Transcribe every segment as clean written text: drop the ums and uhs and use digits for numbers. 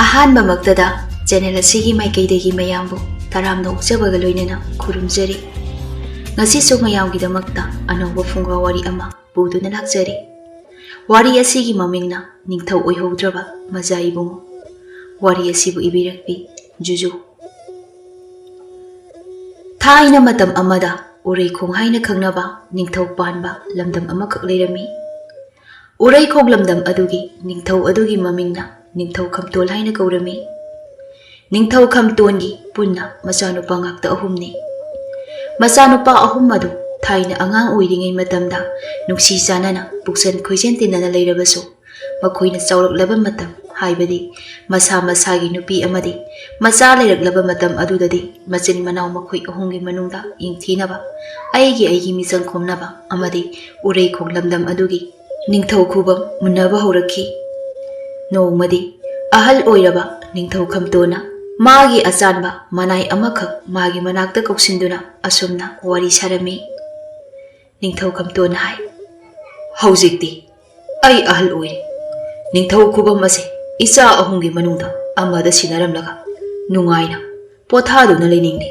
ꯑꯍꯥꯟꯕꯃꯛꯇꯗ channel ꯑꯁꯤꯒꯤ ꯃꯥꯏꯀꯩꯗꯒꯤ ꯃꯌꯥꯝꯕꯨ ꯇꯔꯥꯝꯅ ꯑꯣꯛꯆꯕꯒ ꯂꯣꯏꯅꯅ ꯈꯨꯔꯨꯝꯖꯔꯤ꯫ ꯉꯁꯤꯁꯨ ꯃꯌꯥꯝꯒꯤꯗꯃꯛꯇ ꯑꯅꯧꯕ ꯐꯨꯡꯒꯥ ꯋꯥꯔꯤ ꯑꯃ ꯄꯨꯗꯨꯅ ꯂꯥꯛꯆꯔꯤ꯫ ꯋꯥꯔꯤ ꯑꯁꯤꯒꯤ ꯃꯃꯤꯡꯅ ꯅꯤꯡꯊꯧ ꯑꯣꯏꯍꯧꯗ꯭ꯔꯕ ꯃꯖꯥ ꯏꯕꯨꯡꯉꯣ꯫ ꯋꯥꯔꯤ ꯑꯁꯤꯕꯨ ꯏꯕꯤꯔꯛꯄꯤ ꯖꯨꯖꯨ꯫ ꯊꯥꯏꯅ ꯃꯇꯝ ꯑꯃꯗ ꯎꯔꯩꯈꯣꯡ ꯍꯥꯏꯅ ꯈꯪꯅꯕ ꯅꯤꯡꯊꯧ ꯄꯥꯟꯕ ꯂꯝꯗꯝ ꯑꯃꯈꯛ ꯂꯩꯔꯝꯃꯤ꯫ ꯎꯔꯩꯈꯣꯡ ꯂꯝꯗꯝ ꯑꯗꯨꯒꯤ ꯅꯤꯡꯊꯧ ꯑꯗꯨꯒꯤ ꯃꯃꯤꯡꯅ ꯅꯤꯡꯊꯧ ꯈꯝꯇꯣꯜ ꯍꯥꯏꯅ ꯀꯧꯔꯝꯃꯤ꯫ ꯅꯤꯡꯊꯧ ꯈꯝꯇꯣꯜꯒꯤ ꯄꯨꯟꯅ ꯃꯆꯥꯅꯨꯄꯥ ꯉꯥꯛꯇ ꯑꯍꯨꯝꯅꯤ꯫ ꯃꯆꯥꯅꯨꯄꯥ ꯑꯍꯨꯝ ꯑꯗꯨ ꯊꯥꯏꯅ ꯑꯉꯥꯡ ꯑꯣꯏꯔꯤꯉꯩ ꯃꯇꯝꯗ ꯅꯨꯡꯁꯤ ꯆꯥꯟꯅꯅ ꯄꯨꯛꯆꯦꯟ ꯈꯣꯏꯖꯦꯟ ꯇꯤꯟꯅꯅ ꯂꯩꯔꯕꯁꯨ ꯃꯈꯣꯏꯅ ꯆꯥꯎꯔꯛꯂꯕ ꯃꯇꯝ ꯍꯥꯏꯕꯗꯤ ꯃꯁꯥ ꯃꯁꯥꯒꯤ ꯅꯨꯄꯤ ꯑꯃꯗꯤ ꯃꯆꯥ ꯂꯩꯔꯛꯂꯕ ꯃꯇꯝ ꯑꯗꯨꯗꯗꯤꯃꯆꯤꯟ ꯃꯅꯥꯎ ꯃꯈꯣꯏ ꯑꯍꯨꯝꯒꯤ ꯃꯅꯨꯡꯗ ꯌꯦꯡꯊꯤꯅꯕ, ꯑꯩꯒꯤ ꯃꯤꯆꯪ ꯈꯣꯝꯅꯕ ꯑꯃꯗꯤ ꯎꯔꯩꯈꯣꯡ ꯂꯝꯗꯝ ꯑꯗꯨꯒꯤ ꯅꯤꯡꯊꯧ ꯈꯨꯕꯝ ꯃꯨꯟꯅꯕ ꯍꯧꯔꯛꯈꯤ꯫ ꯅꯣꯡꯃꯗꯤ ꯑꯍꯜ ꯑꯣꯏꯔꯕ ꯅꯤꯡꯊꯧ ꯈꯝꯇꯣꯜꯅ मागी अचानबा मनाई अमखक मागी मनाक्ता कौसिंदुना असुमना वारी सारमी। निंगथौ खमतोन हाय, हौजिक्ति अई अहल ओइरे, निंगथौ खुबम असे इचा अहुंगी मनुंगदा अमदा सिनारमलगा नुंगाइना पोथादुना लेनिंगने।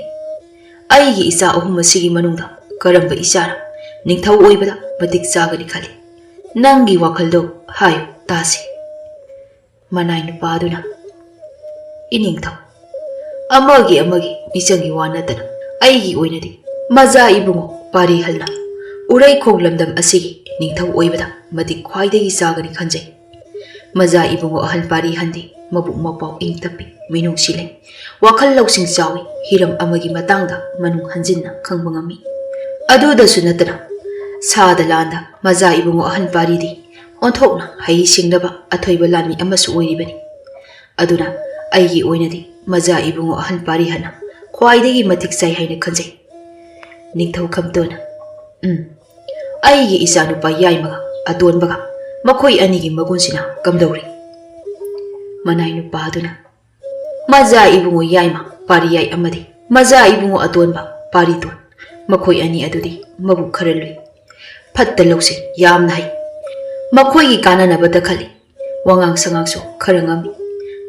अईगी इचा अहुम असिगी मनुंगदा करंबा इचारा निंगथौ ओइबदा मतिक चागनी खली। नंगी वाखलदो हायो तासे। मनाई नुपादुना इनिंगथौ अमगी मिचंगी वानतना अईगी ओइनदी मजा इबुंगो पारी हलना उरैखोंग लमदम असिगी निंगथौ ओइबदा मतिक ख्वाइदगी चागनी खंजै। मजा इबुंगो अहल पारी हंदी मबुक मपाव इंग तप्पी मिनुंग सिले वाखल लौसिंग चावी हिरम अमगी मतांगदा मनुंग हंजिन्ना खंगबा ngami। अदुदसु नतना सादा लांदा मजा इबुंगो अहल पारीदी ओंथोकना हई सिंगदबा अथोइबा लानमी अमसु ओइरिबनी। अदुना अईगी ओइनदी मजा इबुंगो अहल पारी हना ख्वाइदगी मतिक चाइ हाइना खंजै। निंगथौ खमतोना अईगी इचानुपा याइमगा अतोनबगा मखोइ अनिगी मगुनसिना कमदौरी। मनाई नुपादुना मजा इबुंगो याइमा पारी याइ अमदी मजा इबुंगो अतोनबा पारी तोन मखोइ अनी अदुदी मबुक खरा लुइ फत्ता लौसे यामना है मखोइगी कानानबदा खली वांगांग संगांगसु खरा ngami।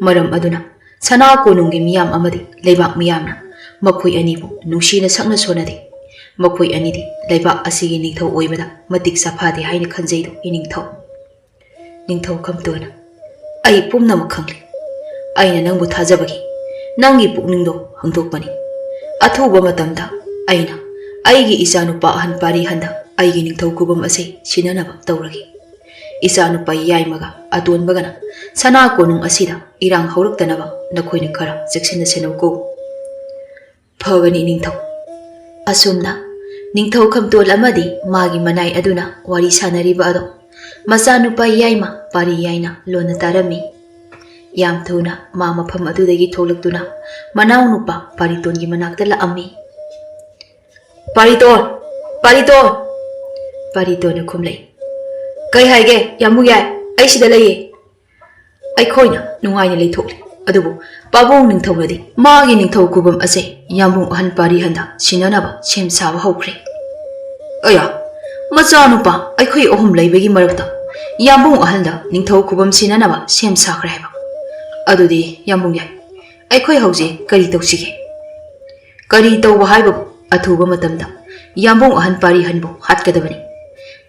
मरम अदुना सना कोनुंगी मियाम अमदी लेबाक मियामना मखोइ अनीबु नुंसीना सकना सोनादे। मखोइ अनीदी लेबाक असिगी निंगथौ ओइबदा मतिक साफादे हाइना खंजैदो इनिंगथौ। निंगथौ खमतोना अई पुमनमक खंगले अइना नंगबु थाजबगी नंगी पुकनिंगदो हंगदोकपनी। अथुबा मतमदा अइना अईगी इचानुपा अहन पारी हंदा अईगी निंगथौ कुबम असे सिननबा तौरगी। इचानुपा याइमगा अतोनबगना सना कोनुंग असिदा इरांग हौरक्तनबा नखोइना खरा चेक्सिना सेनौको। फगनी निंगथौ। असुमना निंगथौ खमतोल अमदी मागी मनाई अदुना वारी सानरिबा अदो मचानुपा याइमा पारी याइना लोना तारमी। याम थुना मा मफम अदुदगी थोलक्तुना मनाउ नुपा पारितोनगी मनाक्ता लाअम्मी। पारितोन पारितोन पारितोन खुमलै कई हाइगे यामु याय अई सिदा लैये। अखोइना नुंगाइना लेथोकले अदुबु पाबुंग निंगथौनदी मागी निंगथौ कुबम असे यामुंग अहन पारी हंदा सिननबा सेम साबा हौख्रे। अया मचानुपा अखोइ अहुम लैबगी मरक्ता यामुंग अहलदा निंगथौ कुबम सिननबा सेम साख्रे हाइबा। अदुदी यामुंग याय अखोइ हौजे करी तौसिगे। करी तौबा हाइबबु अथुबा मतमदा यामुंग अहन पारी हनबु हातकदबनी।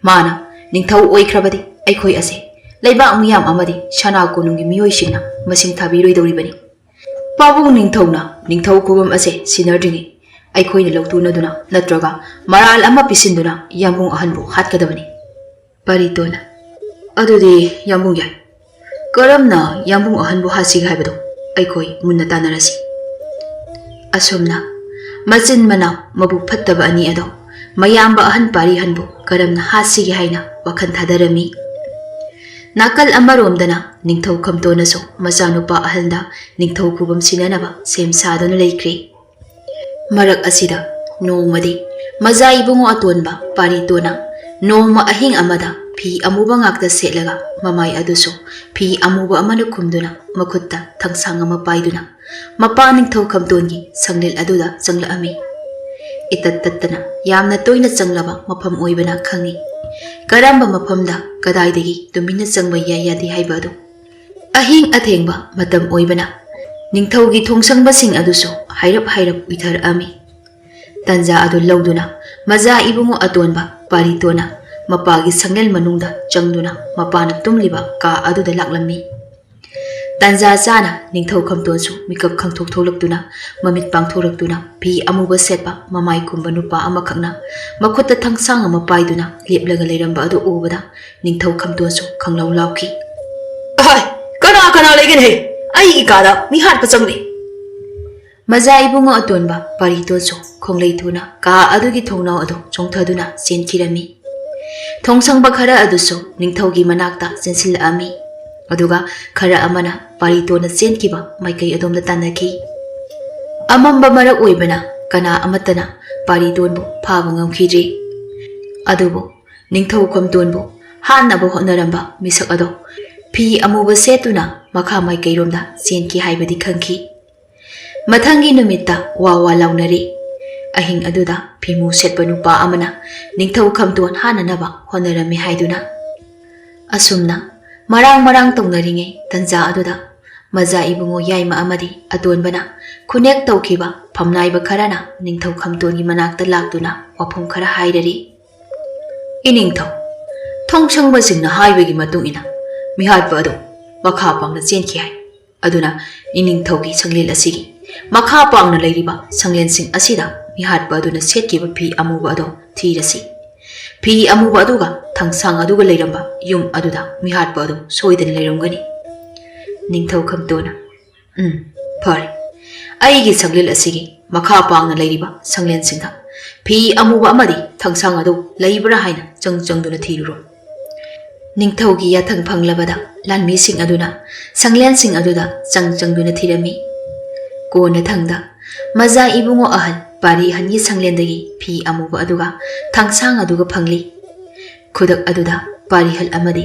माना निंगथौ ओइख्रबदी अखोइ असे लेबाक मियाम अमदी सना कोनुंगी मियोइसिंगना मसिंग थाबिरोइदौरिबनी। पाबुंग निंगथौना निंगथौ कुबम असे सिनरद्रिङै अखोइना लौतुनदुना नत्रगा मराल अमा पिसिन्दुना यामुंग अहनबु हातकदबनी। पारितोना अदुदी यामुंग याय करमना यामुंग अहनबु हासिग हाइबदो अखोइ मुन्ना तानरसि। असुमना मचिन मनाव मबुक फत्तबा अनी अदो मयाम्बा अहन पारी हनबु करमना हासिगे हाइना वखन थादरमी। नाकल अमरोमदना निंगथौ खमतोनसो मचानुपा अहलदा निंगथौ कुबम सिननबा सेम सादुना लेख्रे। मरक असिदा नोंगमदी मजा इबुंगो अतोनबा पारितोना नोंगमा अहिंग अमदा फी अमुबा ngakta सेटलगा ममाई अदुसो फी अमुबा अमना खुमदुना मखुत्ता थंगसांग अमा पाइदुना मपा निंगथौ खमतोनगी संगलेल अदुदा चंगलाअमी। इतत तत्तना यामना तोइना चंगलबा मफम ओइबना खंगी। करंबा मफमदा कदाइदगी तुमिना चंगबा याय यादे हाइबा अदु ꯑꯍꯤꯡ ꯑꯊꯦꯡꯕ ꯃꯇꯝ ꯑꯣꯏꯕꯅ ꯅꯤꯡꯊꯧꯒꯤ ꯊꯣꯡꯁꯪꯕꯁꯤꯡ ꯑꯗꯨꯁꯨ ꯍꯥꯏꯔꯞ ꯎꯏꯊꯔꯛꯑꯝꯃꯤ꯫ ꯇꯟꯖꯥ ꯑꯗꯨ ꯂꯧꯗꯨꯅ ꯃꯖꯥ ꯏꯕꯨꯡꯉꯣ ꯑꯇꯣꯟꯕ ꯄꯥꯔꯤꯇꯣꯟꯅ ꯃꯄꯥꯒꯤ ꯁꯪꯂꯦꯟ ꯃꯅꯨꯡꯗ ꯆꯪꯗꯨꯅ ꯃꯄꯥꯅ ꯇꯨꯝꯂꯤꯕ ꯀꯥ ꯑꯗꯨꯗ ꯂꯥꯛꯂꯝꯃꯤ꯫ ꯇꯟꯖꯥ ꯆꯥꯅ ꯅꯤꯡꯊꯧ ꯈꯝꯇꯣꯟꯁꯨ ꯃꯤꯀꯞ ꯈꯪꯊꯣꯛ ꯊꯣꯛꯂꯛꯇꯨꯅ ꯃꯃꯤꯠ ꯄꯥꯡꯊꯣꯔꯛꯇꯨꯅ ꯐꯤ ꯑꯃꯨꯕ ꯁꯦꯠꯄ ꯃꯃꯥꯏ ꯈꯨꯝꯕ ꯅꯨꯄꯥ ꯑꯃꯈꯛꯅ ꯃꯈꯨꯠꯇ ꯊꯥꯡꯁꯥꯡ ꯑꯃ ꯄꯥꯏꯗꯨꯅ ꯂꯦꯞꯂꯒ ꯂꯩꯔꯝꯕ ꯑꯗꯨ ꯎꯕꯗ ꯅꯤꯡꯊꯧ ꯈꯝꯇꯣꯟꯁꯨ ꯈꯪꯂꯧ ꯂꯥꯎꯈꯤ꯫ ꯑꯍꯥꯏ, ꯀꯅꯥ ꯂꯩꯒꯅꯤ? ꯑꯩꯒꯤ ꯀꯥꯗ ꯃꯤ ꯍꯥꯠꯄ ꯆꯪꯂꯤ꯫ ꯃꯖꯥ ꯏꯕꯨꯡꯉꯣ ꯑꯇꯣꯟꯕ ꯄꯥꯔꯤꯇꯣꯟꯁꯨ ꯈꯣꯡꯂꯩ ꯊꯨꯅ ꯀꯥ ꯑꯗꯨꯒꯤ ꯊꯣꯡꯅꯥꯎ ꯑꯗꯨ ꯆꯣꯡꯊꯗꯨꯅ ꯆꯦꯟꯈꯤꯔꯝꯃꯤ꯫ ꯊꯣꯡꯁꯪꯕ ꯈꯔ ꯑꯗꯨꯁꯨ ꯅꯤꯡꯊꯧꯒꯤ ꯃꯅꯥꯛꯇ ꯆꯦꯟꯁꯤꯜꯂꯛꯑꯝꯃꯤ꯫ ꯑꯗꯨꯒ ꯈꯔ ꯑꯃꯅ ꯄꯥꯔꯤꯇꯣꯟꯅ ꯆꯦꯟꯈꯤꯕ ꯃꯥꯏꯀꯩ ꯑꯗꯣꯝꯗ ꯇꯥꯟꯅꯈꯤ꯫ ꯑꯃꯝꯕ ꯃꯔꯛ ꯑꯣꯏꯕꯅ ꯀꯅꯥ ꯑꯃꯠꯇꯅ ꯄꯥꯔꯤꯇꯣꯟꯕꯨ ꯐꯥꯕ ꯉꯝꯈꯤꯗ꯭ꯔꯤ꯫ ꯑꯗꯨꯕꯨ ꯅꯤꯡꯊꯧ ꯈꯝꯇꯣꯟꯕꯨ ꯍꯥꯠꯅꯕ ꯍꯣꯠꯅꯔꯝꯕ ꯃꯤꯁꯛ ꯑꯗꯣ ꯐꯤ ꯑꯃꯨꯕ ꯁꯦꯠꯇꯨꯅ ꯃꯈꯥ ꯃꯥꯏꯀꯩꯔꯣꯝꯗ ꯆꯦꯟꯈꯤ ꯍꯥꯏꯕꯗꯤ ꯈꯪꯈꯤ꯫ ꯃꯊꯪꯒꯤ ꯅꯨꯃꯤꯠꯇ ꯋꯥ ꯂꯥꯎꯅꯔꯤ꯫ ꯑꯍꯤꯡ ꯑꯗꯨꯗ ꯐꯤꯃꯨ ꯁꯦꯠꯄ ꯅꯨꯄꯥ ꯑꯃꯅ ꯅꯤꯡꯊꯧ ꯈꯝꯇꯣꯟ ꯍꯥꯠꯅꯅꯕ ꯍꯣꯠꯅꯔꯝꯃꯤ ꯍꯥꯏꯗꯨꯅ꯫ ꯑꯁꯨꯝꯅ ꯃꯔꯥꯡ ꯇꯧꯅꯔꯤꯉꯩ ꯇꯟꯖꯥ ꯑꯗꯨꯗ ꯃꯖꯥ ꯏꯕꯨꯡꯉꯣ ꯌꯥꯏꯃ ꯑꯃꯗꯤ ꯑꯇꯣꯟꯕꯅ ꯈꯨꯅꯦꯛ ꯇꯧꯈꯤꯕ ꯐꯝꯅꯥꯏꯕ ꯈꯔꯅ ꯅꯤꯡꯊꯧ ꯈꯝꯇꯣꯟꯒꯤ ꯃꯅꯥꯛꯇ ꯂꯥꯛꯇꯨꯅ ꯋꯥꯐꯝ ꯈꯔ ꯍꯥꯏꯔꯔꯤ꯫ ꯏꯅꯤꯡꯊꯧ, ꯊꯣꯡꯁꯪꯕꯁꯤꯡꯅ ꯍꯥꯏꯕꯒꯤ ꯃꯇꯨꯡ ꯏꯟꯅ ꯃꯤꯍꯥꯠꯄ ꯑꯗꯨ ꯃꯈꯥ ꯄꯥꯡꯅ ꯆꯦꯟꯈꯤ ꯍꯥꯏ꯫ ꯑꯗꯨꯅ ꯏꯅꯤꯡꯊꯧꯒꯤ ꯁꯪꯂꯦꯟ ꯑꯁꯤꯒꯤ ꯃꯈꯥ ꯄꯥꯡꯅ ꯂꯩꯔꯤꯕ ꯁꯪꯂꯦꯟꯁꯤꯡ ꯑꯁꯤꯗ ꯃꯤꯍꯥꯠꯄ ꯑꯗꯨꯅ ꯁꯦꯠꯈꯤꯕ ꯐꯤ ꯑꯃꯨꯕ ꯑꯗꯨ ꯊꯤꯔꯁꯤ꯫ ꯐꯤ ꯑꯃꯨꯕ ꯑꯗꯨꯒ ꯊꯥꯡꯁꯥꯡ ꯑꯗꯨꯒ ꯂꯩꯔꯝꯕ ꯌꯨꯝ ꯑꯗꯨꯗ ꯃꯤꯍꯥꯠꯄ ꯑꯗꯨ ꯁꯣꯏꯗꯅ ꯂꯩꯔꯝꯒꯅꯤ꯫ ꯅꯤꯡꯊꯧ ꯈꯝꯇꯣꯟꯅ ꯐꯔꯦ, ꯑꯩꯒꯤ ꯁꯪꯂꯦꯟ ꯑꯁꯤꯒꯤ ꯃꯈꯥ ꯄꯥꯡꯅ ꯂꯩꯔꯤꯕ ꯁꯪꯂꯦꯟꯁꯤꯡꯗ ꯐꯤ ꯑꯃꯨꯕ ꯑꯃꯗꯤ ꯊꯥꯡꯁꯥꯡ ꯑꯗꯨ ꯂꯩꯕ꯭ꯔꯥ ꯍꯥꯏꯅ ꯆꯪꯗꯨꯅ ꯊꯤꯔꯨꯔꯣ꯫ ꯅꯤꯡꯊꯧꯒꯤ ꯌꯥꯊꯪ ꯐꯪꯂꯕꯗ ꯂꯥꯟꯃꯤꯁꯤꯡ ꯑꯗꯨꯅ ꯁꯪꯂꯦꯟꯁꯤꯡ ꯑꯗꯨꯗ ꯆꯪꯗꯨꯅ ꯊꯤꯔꯝꯃꯤ꯫ ꯀꯣꯟꯅ ꯊꯪꯗ ꯃꯖꯥ ꯏꯕꯨꯡꯉꯣ ꯑꯍꯜ ꯄꯥꯔꯤ ꯑꯍꯟꯒꯤ ꯁꯪꯂꯦꯟꯗꯒꯤ ꯐꯤ ꯑꯃꯨꯕ ꯑꯗꯨꯒ ꯊꯥꯡꯁꯥꯡ ꯑꯗꯨꯒ ꯐꯪꯂꯤ꯫ ꯈꯨꯗꯛ ꯑꯗꯨꯗ ꯄꯥꯔꯤꯍꯜ ꯑꯃꯗꯤ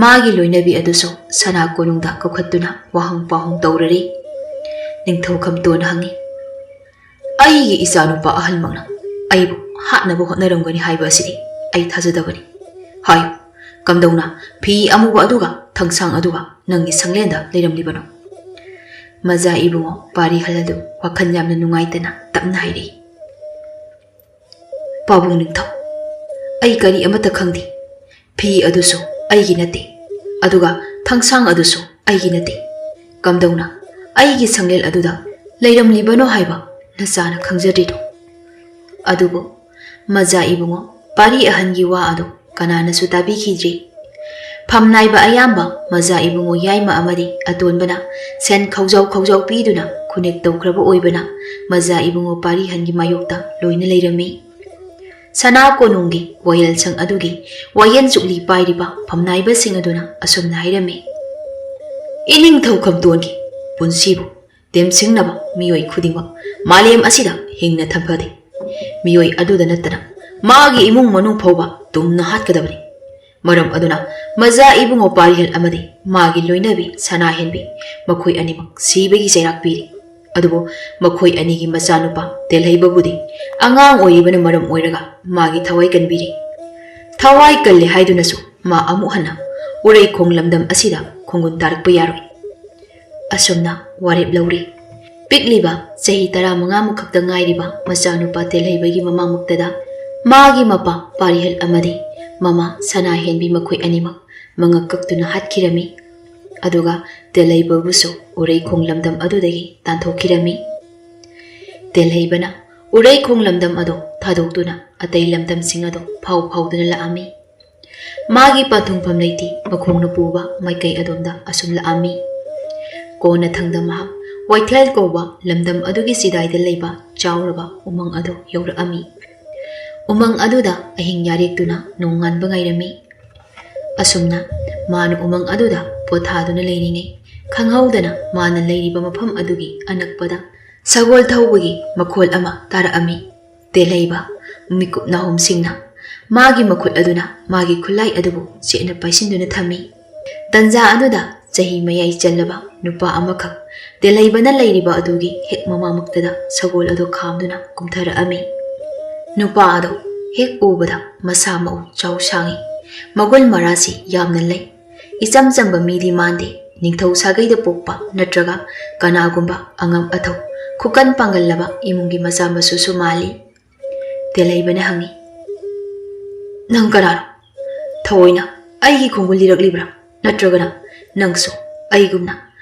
ꯃꯥꯒꯤ ꯂꯣꯏꯅꯕꯤ ꯑꯗꯨꯁꯨ ꯁꯅꯥ ꯀꯣꯅꯨꯡꯗ ꯀꯧꯈꯠꯇꯨꯅ ꯋꯥꯍꯪ ꯄꯥꯎꯍꯪ ꯇꯧꯔꯔꯤ꯫ ꯅꯤꯡꯊꯧ ꯈꯝꯇꯣꯟꯅ ꯍꯪꯉꯤ, ꯑꯩꯒꯤ ꯏꯆꯥꯅꯨꯄꯥ ꯑꯍꯜꯃꯛꯅ ꯑꯩꯕꯨ ꯍꯥꯠꯅꯕ ꯍꯣꯠꯅꯔꯝꯒꯅꯤ ꯍꯥꯏꯕ ꯑꯁꯤꯗꯤ ꯑꯩ ꯊꯥꯖꯗꯕꯅꯤ꯫ ꯍꯥꯏꯌꯨ, ꯀꯝꯗꯧꯅ ꯐꯤ ꯑꯃꯨꯕ ꯑꯗꯨꯒ ꯊꯥꯡꯁꯥꯡ ꯑꯗꯨꯒ ꯅꯪꯒꯤ ꯁꯪꯂꯦꯟꯗ ꯂꯩꯔꯝꯂꯤꯕꯅꯣ? ꯃꯖꯥ ꯏꯕꯨꯡꯉꯣ ꯄꯥꯔꯤꯍꯜ ꯑꯗꯨ ꯋꯥꯈꯜ ꯌꯥꯝꯅ ꯅꯨꯡꯉꯥꯏꯇꯅ ꯇꯞꯅ ꯍꯥꯏꯔꯛꯏ꯫ ꯄꯥꯕꯨꯡ ꯅꯤꯡꯊꯧ, ꯑꯩ ꯀꯔꯤ ꯑꯃꯠꯇ ꯈꯪꯗꯦ꯫ ꯐꯤ ꯑꯗꯨꯁꯨ ꯑꯩꯒꯤ ꯅꯠꯇꯦ, ꯑꯗꯨꯒ ꯊꯥꯡꯁꯥꯡ ꯑꯗꯨꯁꯨ ꯑꯩꯒꯤ ꯅꯠꯇꯦ꯫ ꯀꯝꯗꯧꯅ ꯑꯩꯒꯤ ꯁꯪꯂꯦꯟ ꯑꯗꯨꯗ ꯂꯩꯔꯝꯂꯤꯕꯅꯣ ꯍꯥꯏꯕ ꯅꯆꯥꯅ ꯈꯪꯖꯗ꯭ꯔꯤꯅꯣ? ꯑꯗꯨꯕꯨ ꯃꯖꯥ ꯏꯕꯨꯡꯉꯣ ꯄꯥꯔꯤ ꯑꯍꯟꯒꯤ ꯋꯥ ꯑꯗꯨ ꯀꯅꯥꯅꯁꯨ ꯇꯥꯕꯤꯈꯤꯗ꯭ꯔꯤ꯫ ꯐꯝꯅꯥꯏꯕ ꯑꯌꯥꯝꯕ ꯃꯖꯥ ꯏꯕꯨꯡꯉꯣ ꯌꯥꯏꯃ ꯑꯃꯗꯤ ꯑꯇꯣꯟꯕꯅ ꯁꯦꯟ ꯈꯧꯖꯥꯎ ꯄꯤꯗꯨꯅ ꯈꯨꯅꯦꯛ ꯇꯧꯈ꯭ꯔꯕ ꯑꯣꯏꯕꯅ ꯃꯖꯥ ꯏꯕꯨꯡꯉꯣ ꯄꯥꯔꯤ ꯑꯍꯟꯒꯤ ꯃꯥꯌꯣꯛꯇ ꯂꯣꯏꯅ ꯂꯩꯔꯝꯃꯤ꯫ ꯁꯅꯥ ꯀꯣꯅꯨꯡꯒꯤ ꯋꯥꯌꯦꯜꯁꯪ ꯑꯗꯨꯒꯤ ꯋꯥꯌꯦꯜ ꯆꯨꯛꯂꯤ ꯄꯥꯏꯔꯤꯕ ꯐꯝꯅꯥꯏꯕꯁꯤꯡ ꯑꯗꯨꯅ ꯑꯁꯨꯝꯅ ꯍꯥꯏꯔꯝꯃꯤ꯫ ꯏꯅꯤꯡꯊꯧ ꯈꯝꯇꯣꯟꯒꯤ ꯄꯨꯟꯁꯤꯕꯨ ꯇꯦꯝꯁꯤꯡꯅꯕ ꯃꯤꯑꯣꯏ ꯈꯨꯗꯤꯡꯃꯛ ꯃꯥꯂꯦꯝ ꯑꯁꯤꯗ ꯍꯤꯡꯅ ꯊꯝꯐꯗꯦ꯫ ꯃꯤꯑꯣꯏ ꯑꯗꯨꯗ ꯅꯠꯇꯅ ꯃꯥꯒꯤ ꯏꯃꯨꯡ ꯃꯅꯨꯡ ꯐꯥꯎꯕ ꯇꯨꯝꯅ ꯍꯥꯠꯀꯗꯕꯅꯤ꯫ ꯃꯔꯝ ꯑꯗꯨꯅ ꯃꯖꯥ ꯏꯕꯨꯡꯉꯣ ꯄꯥꯔꯤꯍꯜ ꯑꯃꯗꯤ ꯃꯥꯒꯤ ꯂꯣꯏꯅꯕꯤ ꯁꯅꯥꯍꯦꯟꯕꯤ ꯃꯈꯣꯏ ꯑꯅꯤꯃꯛ ꯁꯤꯕꯒꯤ ꯆꯩꯔꯥꯛ ꯄꯤꯔꯤ꯫ ꯑꯗꯨꯕꯨ ꯃꯈꯣꯏ ꯑꯅꯤꯒꯤ ꯃꯆꯥꯅꯨꯄꯥ ꯇꯦꯜꯍꯩꯕꯕꯨꯗꯤ ꯑꯉꯥꯡ ꯑꯣꯏꯔꯤꯕꯅ ꯃꯔꯝ ꯑꯣꯏꯔꯒ ꯃꯥꯒꯤ ꯊꯋꯥꯏ ꯀꯟꯕꯤꯔꯤ꯫ ꯊꯋꯥꯏ ꯀꯜꯂꯦ ꯍꯥꯏꯗꯨꯅꯁꯨ ꯃꯥ ꯑꯃꯨꯛ ꯍꯟꯅ ꯎꯔꯩꯈꯣꯡ ꯂꯝꯗꯝ ꯑꯁꯤꯗ ꯈꯣꯡꯒꯨꯟ ꯇꯥꯔꯛꯄ ꯌꯥꯔꯣꯏ꯫ ꯑꯁꯨꯝꯅ ꯋꯥꯔꯦꯞ ꯂꯧꯔꯤ꯫ ꯄꯤꯛꯂꯤꯕ ꯆꯍꯤ 15 ꯈꯛꯇ ꯉꯥꯏꯔꯤꯕ ꯃꯆꯥꯅꯨꯄꯥ ꯇꯦꯜꯍꯩꯕꯒꯤ ꯃꯃꯥꯡꯃꯛꯇꯗ ꯃꯥꯒꯤ ꯃꯄꯥ ꯄꯥꯔꯤꯍꯜ ꯑꯃꯗꯤ ꯃꯃꯥ ꯁꯅꯥꯍꯦꯟꯕꯤ ꯃꯈꯣꯏ ꯑꯅꯤꯃꯛ ꯃꯉꯛ ꯀꯛꯇꯨꯅ ꯍꯥꯠꯈꯤꯔꯝꯃꯤ꯫ ꯑꯗꯨꯒ ꯇꯦꯜꯍꯩꯕꯕꯨꯁꯨ ꯎꯔꯩꯈꯣꯡ ꯂꯝꯗꯝ ꯑꯗꯨꯗꯒꯤ ꯇꯥꯟꯊꯣꯛꯈꯤꯔꯝꯃꯤ꯫ ꯇꯦꯜꯍꯩꯕꯅ ꯎꯔꯩꯈꯣꯡ ꯂꯝꯗꯝ ꯑꯗꯨ ꯊꯥꯗꯣꯛꯇꯨꯅ ꯑꯇꯩ ꯂꯝꯗꯝꯁꯤꯡ ꯑꯗꯨ ꯐꯥꯎꯗꯨꯅ ꯂꯥꯛꯑꯝꯃꯤ꯫ ꯃꯥꯒꯤ ꯄꯟꯊꯨꯡꯐꯝ ꯂꯩꯇꯦ ꯃꯈꯣꯡꯅ ꯄꯨꯕ ꯃꯥꯏꯀꯩ ꯑꯗꯣꯝꯗ ꯑꯁꯨꯝ ꯂꯥꯛꯑꯝꯃꯤ꯫ ꯀꯣꯟꯅ ꯊꯪꯗ ꯃꯍꯥꯛ ꯋꯥꯏꯊꯦꯜ ꯀꯧꯕ ꯂꯝꯗꯝ ꯑꯗꯨꯒꯤ ꯆꯤꯗꯥꯏꯗ ꯂꯩꯕ ꯆꯥꯎꯔꯕ ꯎꯃꯪ ꯑꯗꯨ ꯌꯧꯔꯛꯑꯝꯃꯤ꯫ ꯎꯃꯪ ꯑꯗꯨꯗ ꯑꯍꯤꯡ ꯌꯥꯔꯦꯛꯇꯨꯅ ꯅꯣꯡ ꯉꯥꯟꯕ ꯉꯥꯏꯔꯝꯃꯤ꯫ ꯑꯁꯨꯝꯅ ꯃꯥꯅ ꯎꯃꯪ ꯑꯗꯨꯗ ꯄꯣꯊꯥꯗꯨꯅ ꯂꯩꯔꯤꯉꯩ ꯈꯪꯍꯧꯗꯅ ꯃꯥꯅ ꯂꯩꯔꯤꯕ ꯃꯐꯝ ꯑꯗꯨꯒꯤ ꯑꯅꯛꯄꯗ ꯁꯒꯣꯜ ꯊꯧꯕꯒꯤ ꯃꯈꯣꯜ ꯑꯃ ꯇꯥꯔꯛꯑꯝꯃꯤ꯫ ꯇꯦꯜꯍꯩꯕ ꯃꯤꯀꯨꯞ ꯅꯥꯍꯨꯝꯁꯤꯡꯅ ꯃꯥꯒꯤ ꯃꯈꯨꯠ ꯑꯗꯨꯅ ꯃꯥꯒꯤ ꯈꯨꯠꯂꯥꯏ ꯑꯗꯨꯕꯨ ꯆꯦꯠꯅ ꯄꯥꯏꯁꯤꯟꯗꯨꯅ ꯊꯝꯃꯤ꯫ ꯇꯟꯖꯥ ꯑꯗꯨꯗ ꯆꯍꯤ ꯃꯌꯥꯏ ꯆꯜꯂꯕ ꯅꯨꯄꯥ ꯑꯃꯈꯛ ꯇꯦꯜꯍꯩꯕꯅ ꯂꯩꯔꯤꯕ ꯑꯗꯨꯒꯤ ꯍꯦꯛ ꯃꯃꯥꯡꯃꯛꯇꯗ ꯁꯒꯣꯜ ꯑꯗꯨ ꯈꯥꯝꯗꯨꯅ ꯀꯨꯝꯊꯔꯛꯑꯝꯃꯤ꯫ ꯅꯨꯄꯥ ꯑꯗꯨ ꯍꯦꯛ ꯎꯕꯗ ꯃꯁꯥ ꯃꯎ ꯆꯥꯎ ꯁꯥꯡꯏ, ꯃꯒꯨꯟ ꯃꯔꯥꯁꯤ ꯌꯥꯝꯅ ꯂꯩ꯫ ꯏꯆꯝ ꯆꯝꯕ ꯃꯤꯗꯤ ꯃꯥꯟꯗꯦ, ꯅꯤꯡꯊꯧ ꯁꯥꯒꯩꯗ ꯄꯣꯛꯄ ꯅꯠꯇ꯭ꯔꯒ ꯀꯅꯥꯒꯨꯝꯕ ꯑꯉꯝ ꯑꯊꯧ ꯈꯨꯀꯟ ꯄꯥꯡꯒꯜꯂꯕ ꯏꯃꯨꯡꯒꯤ ꯃꯆꯥ ꯃꯁꯨꯁꯨ ꯃꯥꯜꯂꯤ꯫ ꯇꯦꯂꯩꯕꯅ ꯍꯪꯉꯤ, ꯅꯪ ꯀꯅꯥꯅꯣ? ꯊꯑꯣꯏꯅ ꯑꯩꯒꯤ ꯈꯣꯡꯒꯨꯜ ꯂꯤꯔꯛꯂꯤꯕ꯭ꯔꯥ? ꯅꯠꯇ꯭ꯔꯒꯅ ꯅꯪꯁꯨ ꯑꯩꯒꯨꯝꯅ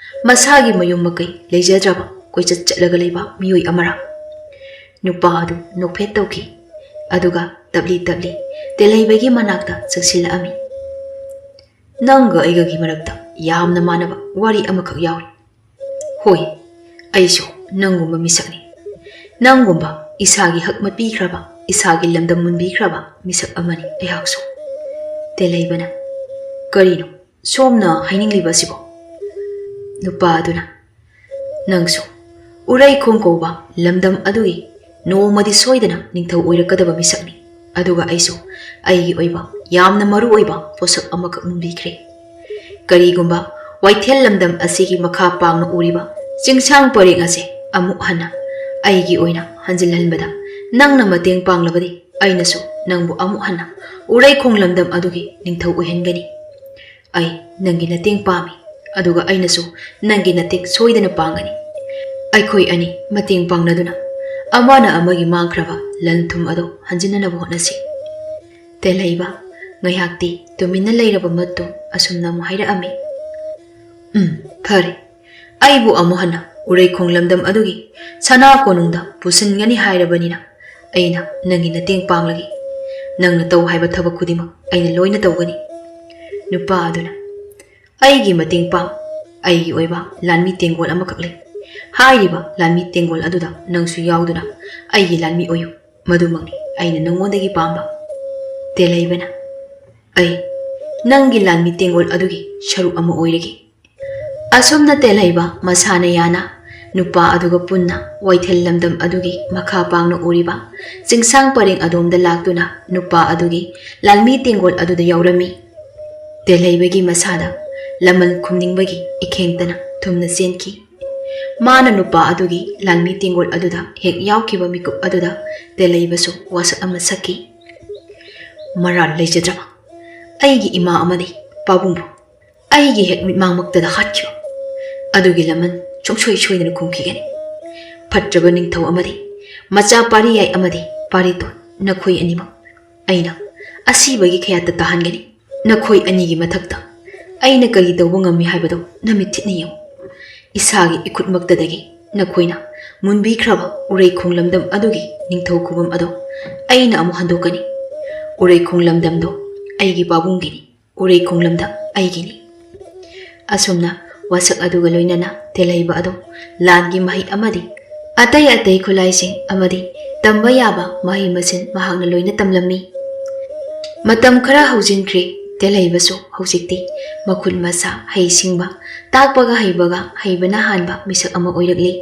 ꯃꯁꯥꯒꯤ ꯃꯌꯨꯝ ꯃꯀꯩ ꯂꯩꯖꯗ꯭ꯔꯕ ꯀꯣꯏꯆꯠ ꯆꯠꯂꯒ ꯂꯩꯕ ꯃꯤꯑꯣꯏ ꯑꯃꯔꯥ? ꯅꯨꯄꯥ ꯑꯗꯨ ꯅꯣꯛꯐꯦꯠ ꯇꯧꯈꯤ, ꯑꯗꯨꯒ ꯇꯞꯂꯤ ꯇꯞꯂꯤ ꯇꯦꯂꯩꯕꯒꯤ ꯃꯅꯥꯛꯇ ꯆꯪꯁꯤꯜꯂꯛꯑꯝꯃꯤ꯫ ꯅꯪꯒ ꯑꯩꯒꯒꯤ ꯃꯔꯛꯇ ꯌꯥꯝꯅ ꯃꯥꯟꯅꯕ ꯋꯥꯔꯤ ꯑꯃꯈꯛ ꯌꯥꯎꯔꯤ꯫ ꯍꯣꯏ, ꯑꯩꯁꯨ ꯅꯪꯒꯨꯝꯕ ꯃꯤꯁꯛꯅꯤ꯫ ꯅꯪꯒꯨꯝꯕ ꯏꯁꯥꯒꯤ ꯍꯛ ꯃꯠꯄꯤꯈ꯭ꯔꯕ, ꯏꯁꯥꯒꯤ ꯂꯝꯗꯝ ꯃꯨꯟꯕꯤꯈ꯭ꯔꯕ ꯃꯤꯁꯛ ꯑꯃꯅꯤ ꯑꯩꯍꯥꯛꯁꯨ꯫ ꯇꯦꯂꯩꯕꯅ, ꯀꯔꯤꯅꯣ ꯁꯣꯝꯅ ꯍꯥꯏꯅꯤꯡꯂꯤꯕ ꯑꯁꯤꯕꯣ? ꯅꯨꯄꯥ ꯑꯗꯨꯅ, ꯅꯪꯁꯨ ꯎꯔꯩꯈꯣꯡ ꯀꯧꯕ ꯂꯝꯗꯝ ꯑꯗꯨꯒꯤ ꯅꯣꯡꯃꯗꯤ ꯁꯣꯏꯗꯅ ꯅꯤꯡꯊꯧ ꯑꯣꯏꯔꯛꯀꯗꯕ ꯃꯤꯁꯛꯅꯤ꯫ ꯑꯗꯨꯒ ꯑꯩꯁꯨ ꯑꯩꯒꯤ ꯑꯣꯏꯕ ꯌꯥꯝꯅ ꯃꯔꯨ ꯑꯣꯏꯕ ꯄꯣꯠꯁꯛ ꯑꯃꯈꯛ ꯅꯨꯡꯕꯤꯈ꯭ꯔꯦ꯫ ꯀꯔꯤꯒꯨꯝꯕ ꯋꯥꯏꯊꯦꯜ ꯂꯝꯗꯝ ꯑꯁꯤꯒꯤ ꯃꯈꯥ ꯄꯥꯡꯅ ꯎꯔꯤꯕ ꯆꯤꯡꯁꯥꯡ ꯄꯔꯦꯡ ꯑꯁꯤ ꯑꯃꯨꯛ ꯍꯟꯅ ꯑꯩꯒꯤ ꯑꯣꯏꯅ ꯍꯟꯖꯤꯜꯍꯟꯕꯗ ꯅꯪꯅ ꯃꯇꯦꯡ ꯄꯥꯡꯂꯕꯗꯤ ꯑꯩꯅꯁꯨ ꯅꯪꯕꯨ ꯑꯃꯨꯛ ꯍꯟꯅ ꯎꯔꯩꯈꯣꯡ ꯂꯝꯗꯝ ꯑꯗꯨꯒꯤ ꯅꯤꯡꯊꯧ ꯑꯣꯏꯍꯟꯒꯅꯤ꯫ ꯑꯩ ꯅꯪꯒꯤ ꯃꯇꯦꯡ ꯄꯥꯝꯃꯤ, ꯑꯗꯨꯒ ꯑꯩꯅꯁꯨ ꯅꯪꯒꯤ ꯃꯇꯦꯡ ꯁꯣꯏꯗꯅ ꯄꯥꯡꯒꯅꯤ꯫ ꯑꯩꯈꯣꯏ ꯑꯅꯤ ꯃꯇꯦꯡ ꯄꯥꯡꯅꯗꯨꯅ ꯑꯃꯅ ꯑꯃꯒꯤ ꯃꯥꯡꯈ꯭ꯔꯕ ꯂꯟ ꯊꯨꯝ ꯑꯗꯨ ꯍꯟꯖꯤꯟꯅꯅꯕ ꯍꯣꯠꯅꯁꯤ꯫ ꯇꯦꯂꯩꯕ ꯉꯥꯏꯍꯥꯛꯇꯤ ꯇꯨꯃꯤꯟꯅ ꯂꯩꯔꯕ ꯃꯇꯨꯡ ꯑꯁꯨꯝꯅ ꯑꯃꯨꯛ ꯍꯥꯏꯔꯛꯑꯝꯃꯤ, ꯐꯔꯦ, ꯑꯩꯕꯨ ꯑꯃꯨꯛ ꯍꯟꯅ ꯎꯔꯩꯈꯣꯡ ꯂꯝꯗꯝ ꯑꯗꯨꯒꯤ ꯁꯅꯥ ꯀꯣꯅꯨꯡꯗ ꯄꯨꯁꯤꯟꯒꯅꯤ ꯍꯥꯏꯔꯕꯅꯤꯅ ꯑꯩꯅ ꯅꯪꯒꯤ ꯃꯇꯦꯡ ꯄꯥꯡꯂꯒꯦ꯫ ꯅꯪꯅ ꯇꯧ ꯍꯥꯏꯕ ꯊꯕꯛ ꯈꯨꯗꯤꯡꯃꯛ ꯑꯩꯅ ꯂꯣꯏꯅ ꯇꯧꯒꯅꯤ꯫ ꯅꯨꯄꯥ ꯑꯗꯨꯅ, ꯑꯩꯒꯤ ꯃꯇꯦꯡ ꯄꯥꯡ, ꯑꯩꯒꯤ ꯑꯣꯏꯕ ꯂꯥꯟꯃꯤ ꯇꯦꯡꯒꯣꯜ ꯑꯃꯈꯛ ꯂꯩ꯫ ꯍꯥꯏꯔꯤꯕ ꯂꯥꯟꯃꯤ ꯇꯦꯡꯒꯣꯜ ꯑꯗꯨꯗ ꯅꯪꯁꯨ ꯌꯥꯎꯗꯨꯅ ꯑꯩꯒꯤ ꯂꯥꯟꯃꯤ ꯑꯣꯏꯌꯨ, ꯃꯗꯨꯃꯛꯅꯤ ꯑꯩꯅ ꯅꯪꯉꯣꯟꯗꯒꯤ ꯄꯥꯝꯕ꯫ ꯇꯦꯂꯩꯕꯅ, ꯑꯩ ꯅꯪꯒꯤ ꯂꯥꯟꯃꯤ ꯇꯦꯡꯒꯣꯜ ꯑꯗꯨꯒꯤ ꯁꯔꯨꯛ ꯑꯃ ꯑꯣꯏꯔꯒꯦ꯫ ꯑꯁꯨꯝꯅ ꯇꯦꯂꯩꯕ ꯃꯁꯥꯅ ꯌꯥꯅ ꯅꯨꯄꯥ ꯑꯗꯨꯒ ꯄꯨꯟꯅ ꯋꯥꯏꯊꯦꯜ ꯂꯝꯗꯝ ꯑꯗꯨꯒꯤ ꯃꯈꯥ ꯄꯥꯡꯅ ꯎꯔꯤꯕ ꯆꯤꯡꯁꯥꯡ ꯄꯔꯦꯡ ꯑꯗꯣꯝꯗ ꯂꯥꯛꯇꯨꯅ ꯅꯨꯄꯥ ꯑꯗꯨꯒꯤ ꯂꯥꯟꯃꯤ ꯇꯦꯡꯒꯣꯜ ꯑꯗꯨꯗ ꯌꯧꯔꯝꯃꯤ꯫ ꯇꯦꯂꯩꯕꯒꯤ ꯃꯁꯥꯗ ꯂꯃꯟ ꯈꯨꯝꯅꯤꯡꯕꯒꯤ ꯏꯈꯦꯡꯇꯅ ꯊꯨꯝꯅ ꯆꯦꯟꯈꯤ꯫ ꯃꯥꯅ ꯅꯨꯄꯥ ꯑꯗꯨꯒꯤ ꯂꯥꯟꯃꯤ ꯇꯦꯡꯒꯣꯜ ꯑꯗꯨꯗ ꯍꯦꯛ ꯌꯥꯎꯈꯤꯕ ꯃꯤꯀꯨꯞ ꯑꯗꯨꯗ ꯇꯦꯂꯩꯕꯁꯨ ꯋꯥꯁꯛ ꯑꯃ ꯁꯛꯈꯤ꯫ ꯃꯔꯥꯜ ꯂꯩꯖꯗ꯭ꯔꯕ ꯑꯩꯒꯤ ꯏꯃꯥ ꯑꯃꯗꯤ ꯄꯥꯕꯨꯡꯕꯨ ꯑꯩꯒꯤ ꯍꯦꯛ ꯃꯤꯠꯃꯥꯡꯃꯛꯇꯗ ꯍꯥꯠꯈꯤꯕ ꯑꯗꯨꯒꯤ ꯂꯃꯟ ꯁꯨꯡꯁꯣꯏ ꯁꯣꯏꯗꯅ ꯈꯨꯝꯈꯤꯒꯅꯤ꯫ ꯐꯠꯇ꯭ꯔꯕ ꯅꯤꯡꯊꯧ ꯑꯃꯗꯤ ꯃꯆꯥ ꯄꯥꯔꯤꯌꯥꯏ ꯑꯃꯗꯤ ꯄꯥꯔꯤꯇꯣꯟ, ꯅꯈꯣꯏ ꯑꯅꯤꯃꯛ ꯑꯩꯅ ꯑꯁꯤꯕꯒꯤ ꯈꯌꯥꯠꯇ ꯇꯥꯍꯟꯒꯅꯤ꯫ ꯅꯈꯣꯏ ꯑꯅꯤꯒꯤ ꯃꯊꯛꯇ ꯑꯩꯅ ꯀꯔꯤ ꯇꯧꯕ ꯉꯝꯃꯤ ꯍꯥꯏꯕꯗꯨ ꯅꯃꯤꯠ ꯊꯤꯠꯅ ꯌꯦꯡꯉꯨ꯫ ꯏꯁꯥꯒꯤ ꯏꯈꯨꯠꯃꯛꯇꯗꯒꯤ ꯅꯈꯣꯏꯅ ꯃꯨꯟꯕꯤꯈ꯭ꯔꯕ ꯎꯔꯩꯈꯣꯡ ꯂꯝꯗꯝ ꯑꯗꯨꯒꯤ ꯅꯤꯡꯊꯧ ꯈꯨꯕꯝ ꯑꯗꯣ ꯑꯩꯅ ꯑꯃꯨꯛ ꯍꯟꯗꯣꯛꯀꯅꯤ꯫ ꯎꯔꯩꯈꯣꯡ ꯂꯝꯗꯝꯗꯣ ꯑꯩꯒꯤ ꯄꯥꯕꯨꯡꯒꯤꯅꯤ, ꯎꯔꯩꯈꯣꯡ ꯂꯝꯗꯝ ꯑꯩꯒꯤꯅꯤ꯫ ꯑꯁꯨꯝꯅ ꯋꯥꯁꯛ ꯑꯗꯨꯒ ꯂꯣꯏꯅꯅ ꯇꯦꯂꯩꯕ ꯑꯗꯣ ꯂꯥꯟꯒꯤ ꯃꯍꯩ ꯑꯃꯗꯤ ꯑꯇꯩ ꯑꯇꯩ ꯈꯨꯠꯂꯥꯏꯁꯤꯡ ꯑꯃꯗꯤ ꯇꯝꯕ ꯌꯥꯕ ꯃꯍꯩ ꯃꯁꯤꯡ ꯃꯍꯥꯛꯅ ꯂꯣꯏꯅ ꯇꯝꯂꯝꯃꯤ꯫ ꯃꯇꯝ ꯈꯔ ꯍꯧꯖꯤꯟꯈ꯭ꯔꯦ꯫ ꯇꯦꯂꯩꯕꯁꯨ ꯍꯧꯖꯤꯛꯇꯤ ꯃꯈꯨꯠ ꯃꯁꯥ ꯍꯩꯁꯤꯡꯕ, ꯇꯥꯛꯄꯒ ꯍꯩꯕꯒ ꯍꯩꯕꯅ ꯍꯥꯟꯕ ꯃꯤꯁꯛ ꯑꯃ ꯑꯣꯏꯔꯛꯂꯤ꯫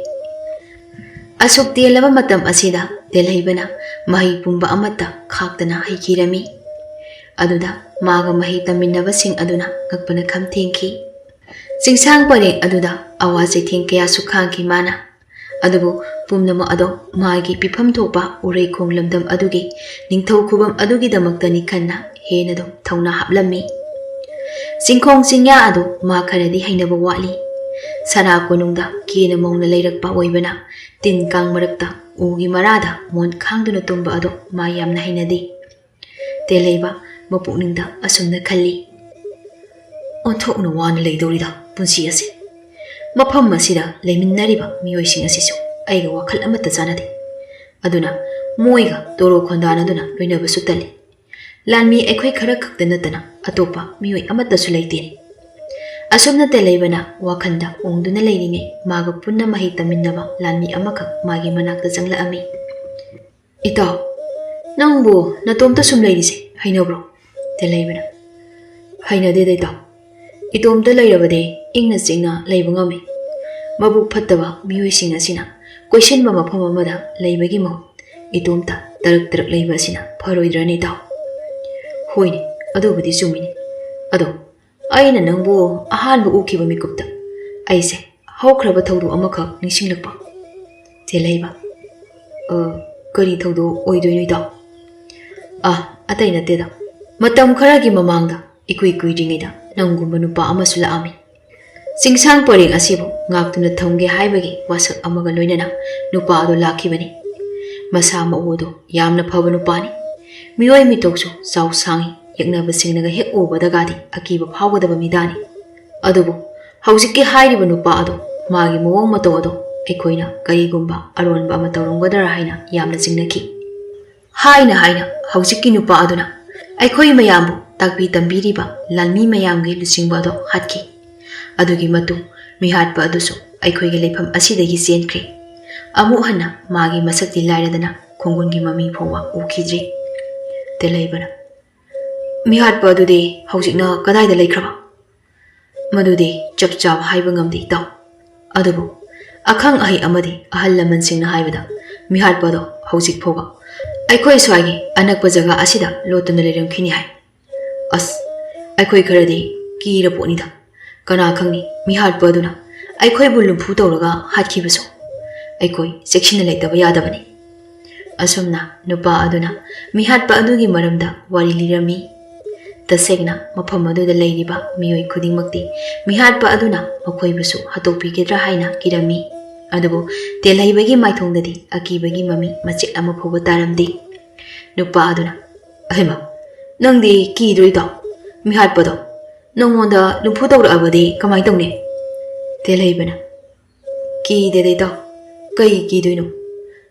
ꯑꯁꯨꯛ ꯇꯦꯜꯂꯕ ꯃꯇꯝ ꯑꯁꯤꯗ ꯇꯦꯂꯩꯕꯅ ꯃꯍꯩ ꯄꯨꯝꯕ ꯑꯃꯠꯇ ꯈꯥꯛꯇꯅ ꯍꯩꯈꯤꯔꯝꯃꯤ꯫ ꯑꯗꯨꯗ ꯃꯥꯒ ꯃꯍꯩ ꯇꯝꯃꯤꯟꯅꯕꯁꯤꯡ ꯑꯗꯨꯅ ꯉꯛꯄꯅ ꯈꯝ ꯊꯦꯡꯈꯤ꯫ ꯆꯤꯡꯁꯥꯡ ꯄꯔꯦꯡ ꯑꯗꯨꯗ ꯑꯋꯥ ꯆꯩꯊꯦꯡ ꯀꯌꯥꯁꯨ ꯈꯥꯡꯈꯤ ꯃꯥꯅ, ꯑꯗꯨꯕꯨ ꯄꯨꯝꯅꯃꯛ ꯑꯗꯣ ꯃꯥꯒꯤ ꯄꯤꯐꯝ ꯊꯣꯛꯄ ꯎꯔꯩꯈꯣꯡ ꯂꯝꯗꯝ ꯑꯗꯨꯒꯤ ꯅꯤꯡꯊꯧ ꯈꯨꯕꯝ ꯑꯗꯨꯒꯤꯗꯃꯛꯇꯅꯤ ꯈꯟꯅ ꯍꯦꯟꯅ ꯑꯗꯨꯝ ꯊꯧꯅꯥ ꯍꯥꯞꯂꯝꯃꯤ꯫ ꯆꯤꯡꯈꯣꯡ ꯆꯤꯡꯌꯥ ꯑꯗꯨ ꯃꯥ ꯈꯔꯗꯤ ꯍꯩꯅꯕ ꯋꯥꯠꯂꯤ꯫ ꯁꯅꯥ ꯀꯣꯅꯨꯡꯗ ꯀꯦꯅ ꯃꯧꯅ ꯂꯩꯔꯛꯄ ꯑꯣꯏꯕꯅ ꯇꯤꯟ ꯀꯥꯡ ꯃꯔꯛꯇ ꯎꯒꯤ ꯃꯔꯥꯗ ꯃꯣꯟ ꯈꯥꯡꯗꯨꯅ ꯇꯨꯝꯕ ꯑꯗꯣ ꯃꯥ ꯌꯥꯝꯅ ꯍꯩꯅꯗꯦ꯫ ꯇꯦꯂꯩꯕ ꯃꯄꯨꯛꯅꯤꯡꯗ ꯑꯁꯨꯝꯅ ꯈꯜꯂꯤ, ꯑꯣꯟꯊꯣꯛꯅ ꯋꯥꯅ ꯂꯩꯗꯧꯔꯤꯗ ꯄꯨꯟꯁꯤ ꯑꯁꯤ꯫ ꯃꯐꯝ ꯑꯁꯤꯗ ꯂꯩꯃꯤꯟꯅꯔꯤꯕ ꯃꯤꯑꯣꯏꯁꯤꯡ ꯑꯁꯤꯁꯨ ꯑꯩꯒ ꯋꯥꯈꯜ ꯑꯃꯠꯇ ꯆꯥꯟꯅꯗꯦ, ꯑꯗꯨꯅ ꯃꯣꯏꯒ ꯇꯣꯔꯣ ꯈꯣꯟꯗꯥꯅꯗꯨꯅ ꯂꯣꯏꯅꯕꯁꯨ ꯇꯜꯂꯤ꯫ ꯂꯥꯟꯃꯤ ꯑꯩꯈꯣꯏ ꯈꯔ ꯈꯛꯇ ꯅꯠꯇꯅ ꯑꯇꯣꯞꯄ ꯃꯤꯑꯣꯏ ꯑꯃꯠꯇꯁꯨ ꯂꯩꯇꯦꯅꯦ꯫ ꯑꯁꯨꯝꯅ ꯇꯦꯂꯩꯕꯅ ꯋꯥꯈꯜꯗ ꯑꯣꯡꯗꯨꯅ ꯂꯩꯔꯤꯉꯩ ꯃꯥꯒ ꯄꯨꯟꯅ ꯃꯍꯩ ꯇꯝꯃꯤꯟꯅꯕ ꯂꯥꯟꯃꯤ ꯑꯃꯈꯛ ꯃꯥꯒꯤ ꯃꯅꯥꯛꯇ ꯆꯪꯂꯛꯑꯝꯃꯤ꯫ ꯏꯇꯥꯎ, ꯅꯪꯕꯨ ꯅꯇꯣꯝꯇ ꯁꯨꯝ ꯂꯩꯔꯤꯁꯦ ꯍꯩꯅꯕ꯭ꯔꯣ? ꯇꯦꯂꯩꯕꯅ, ꯍꯩꯅꯗꯦꯗ ꯏꯇꯥꯎ, ꯏꯇꯣꯝꯇ ꯂꯩꯔꯕꯗꯤ ꯏꯪꯅ ꯆꯤꯛꯅ ꯂꯩꯕ ꯉꯝꯃꯤ꯫ ꯃꯕꯨꯛ ꯐꯠꯇꯕ ꯃꯤꯑꯣꯏꯁꯤꯡ ꯑꯁꯤꯅ ꯀꯣꯏꯁꯤꯟꯕ ꯃꯐꯝ ꯑꯃꯗ ꯂꯩꯕꯒꯤ ꯃꯍꯨꯠ ꯏꯇꯣꯝꯇ ꯇꯔꯛ ꯇꯔꯛ ꯂꯩꯕ ꯑꯁꯤꯅ ꯐꯔꯣꯏꯗ꯭ꯔꯅꯦ ꯏꯇꯥꯎ? ꯍꯣꯏꯅꯦ, ꯑꯗꯨꯕꯨꯗꯤ ꯆꯨꯝꯃꯤꯅꯦ꯫ ꯑꯗꯣ ꯑꯩꯅ ꯅꯪꯕꯨ ꯑꯍꯥꯟꯕ ꯎꯈꯤꯕ ꯃꯤꯀꯨꯞꯇ ꯑꯩꯁꯦ ꯍꯧꯈ꯭ꯔꯕ ꯊꯧꯗꯣꯛ ꯑꯃꯈꯛ ꯅꯤꯡꯁꯤꯡꯂꯛꯄ꯫ ꯇꯦꯂꯩꯕ, ꯀꯔꯤ ꯊꯧꯗꯣꯛ ꯑꯣꯏꯗꯣꯏꯅꯣ ꯏꯇꯥꯎ? ꯑꯇꯩ ꯅꯠꯇꯦꯗ, ꯃꯇꯝ ꯈꯔꯒꯤ ꯃꯃꯥꯡꯗ ꯏꯀꯨꯏ ꯀꯨꯏꯗ꯭ꯔꯤꯉꯩꯗ ꯅꯪꯒꯨꯝꯕ ꯅꯨꯄꯥ ꯑꯃꯁꯨ ꯂꯥꯛꯑꯝꯃꯤ꯫ Singsang pareng asibu ngaktuna thamge haibagi wasak amaga loinana nupa ado lakhibani. Masa maudo yamna phaba nupani. Miyoi mitoksu saw sangi yaknaba singnaga hek ubadagadi akiba phawgadaba midani. Adubu hausikki hairiba nupa ado magi mawong mato ado aikoina karigumba aronba ama tawronggadara haina yamna singnaki. Haina hausikki nupa aduna aikoi mayambu takbi tambiriba lanmi mayamgi lusingba ado hatki. Adugi matu mihatpa adusu aikhoigi leifam asidagi chenkre. Amu hana magi masakti lairadana khongungi mami phowa ukidri. Telaibana mihatpa adude hausikna kadaida laikhraba. Madude chapchap haiba ngamdi taw. Adubu akhang ahi amadi ahal laman singna haibada mihatpa do hausik phowa aikhoi swagi anakpa jaga asida lotuna leramkhini hai. As aikhoi kharadi kira ponida. Kana khangni mihatpa aduna aikhoi bu lumpu tawraga hatkibaso aikoi section laitaba yadabani. Asumna nupa aduna mihatpa adugi maramda wari lirami. Tasegna mafam aduda leiriba miyoi khudingmakti mihatpa aduna makoibusu hatopigedra haina kirami. Adubu telaibagi maithongdadi akibagi mami machet ama phoba taramdi. Nupa aduna ahima nangdi kidroi taw mihatpa do nongonda lumpu tawrabadi kamai tawne. Telaibana ki de taw kai ki doino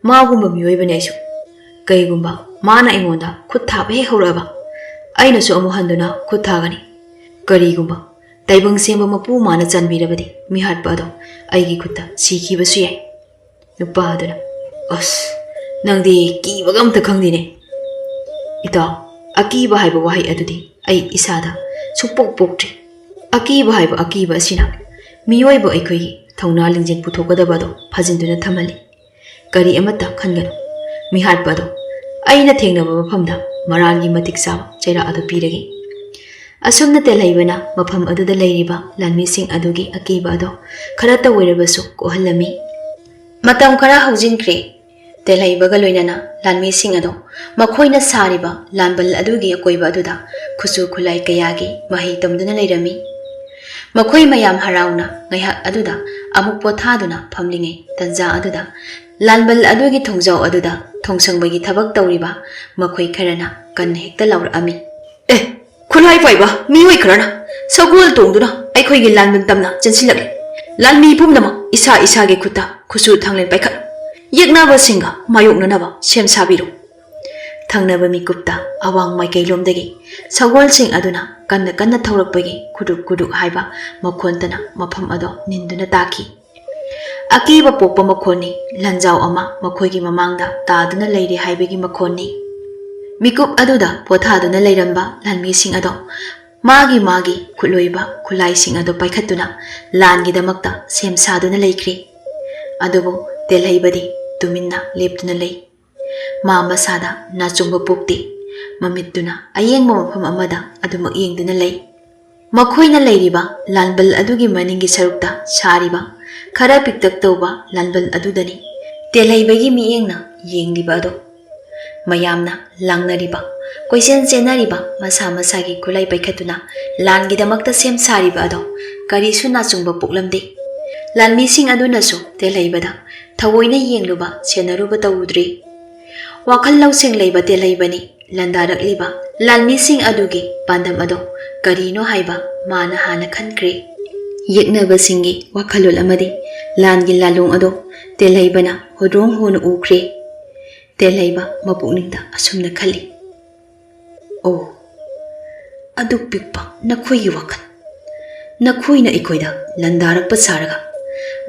magumba miyoibane aisu kaigumba mana ingonda khut thaba he horaba aina su amu handuna khut thagani karigumba taibang semba mapu mana chanbirabadi mihatpa do aigi khutta sikhibasu yai. Nupa aduna as nangdi ki bagam ta khangdine ita akiba haiba wahai adudi ai isada supok poktre akiba haiba akiba asina miyoiba aikoi thongna lingjin puthokadaba do phajinduna thamali. Kari amata khangano mihatpa do aina thengnaba mafamda marangi matik saba chaira adu piragi. Asumna telaibana mafam aduda leiriba lanmi sing adugi akiba ado kharata oirabasu kohallami. Matam khara haujinkre telaibaga loinana lanmi sing ado makhoina sariba lanbal adugi akoiba aduda khusu khulai kayagi mahi tamduna leirami. Makhoi mayam harauna ngaiha aduda amuk pothaduna phamlinge tanja aduda lanbal adugi thongjau aduda thongsangbai thabak tawriba makhoi kharana kan hekta laurami. Khulai paiba mioi kharana sagol tongduna aikhoi gi lanbal tamna chansilakle lanmi pumnama isa gi khuta khusu thanglen paikhat yeknaba singa mayoknanaba sem sabiru. Thangnaba mikupta awang maikai lomdagi sagol sing aduna kanna thaurakpagi kuduk haiba makhontana mafam ado ninduna taki. Akiba pokpa makhoni lanjau ama makhoigi mamangda taduna leire haibagi makhoni. Mikup aduda pothaduna leiramba lanmi sing ado magi khutloiba khulai sing ado paikhatuna langi damakta sem saduna leikri. Adubu telhaibadi tuminna leptuna lei. Mama sada na chungba pukti mamituna ayeng mafam amada aduma yengduna lei. Makhoina leiriba lanbal adugi maningi sarukta sariba khara piktak tawba lanbal adudani telaibagi miyengna yengliba ado mayamna langnariba koisen chenariba masa gi khulai paikhatuna langi damakta sem sariba ado karisu na chungba puklamde. Lanmi sing aduna su telaibada thawoina yengluba senaruba tawudri. Wakhal lausing leiba telaibani landarakliba lanmi sing adugi pandam ado karino haiba mana hana khankre. Yeknaba singi wakhalol amadi langi lalong ado telaibana hodrong hona ukre. Telaiba mapukningda asumna khali. Oh aduk pikpa nakhoigi wakhal nakhoina ikoida landarakpa saraga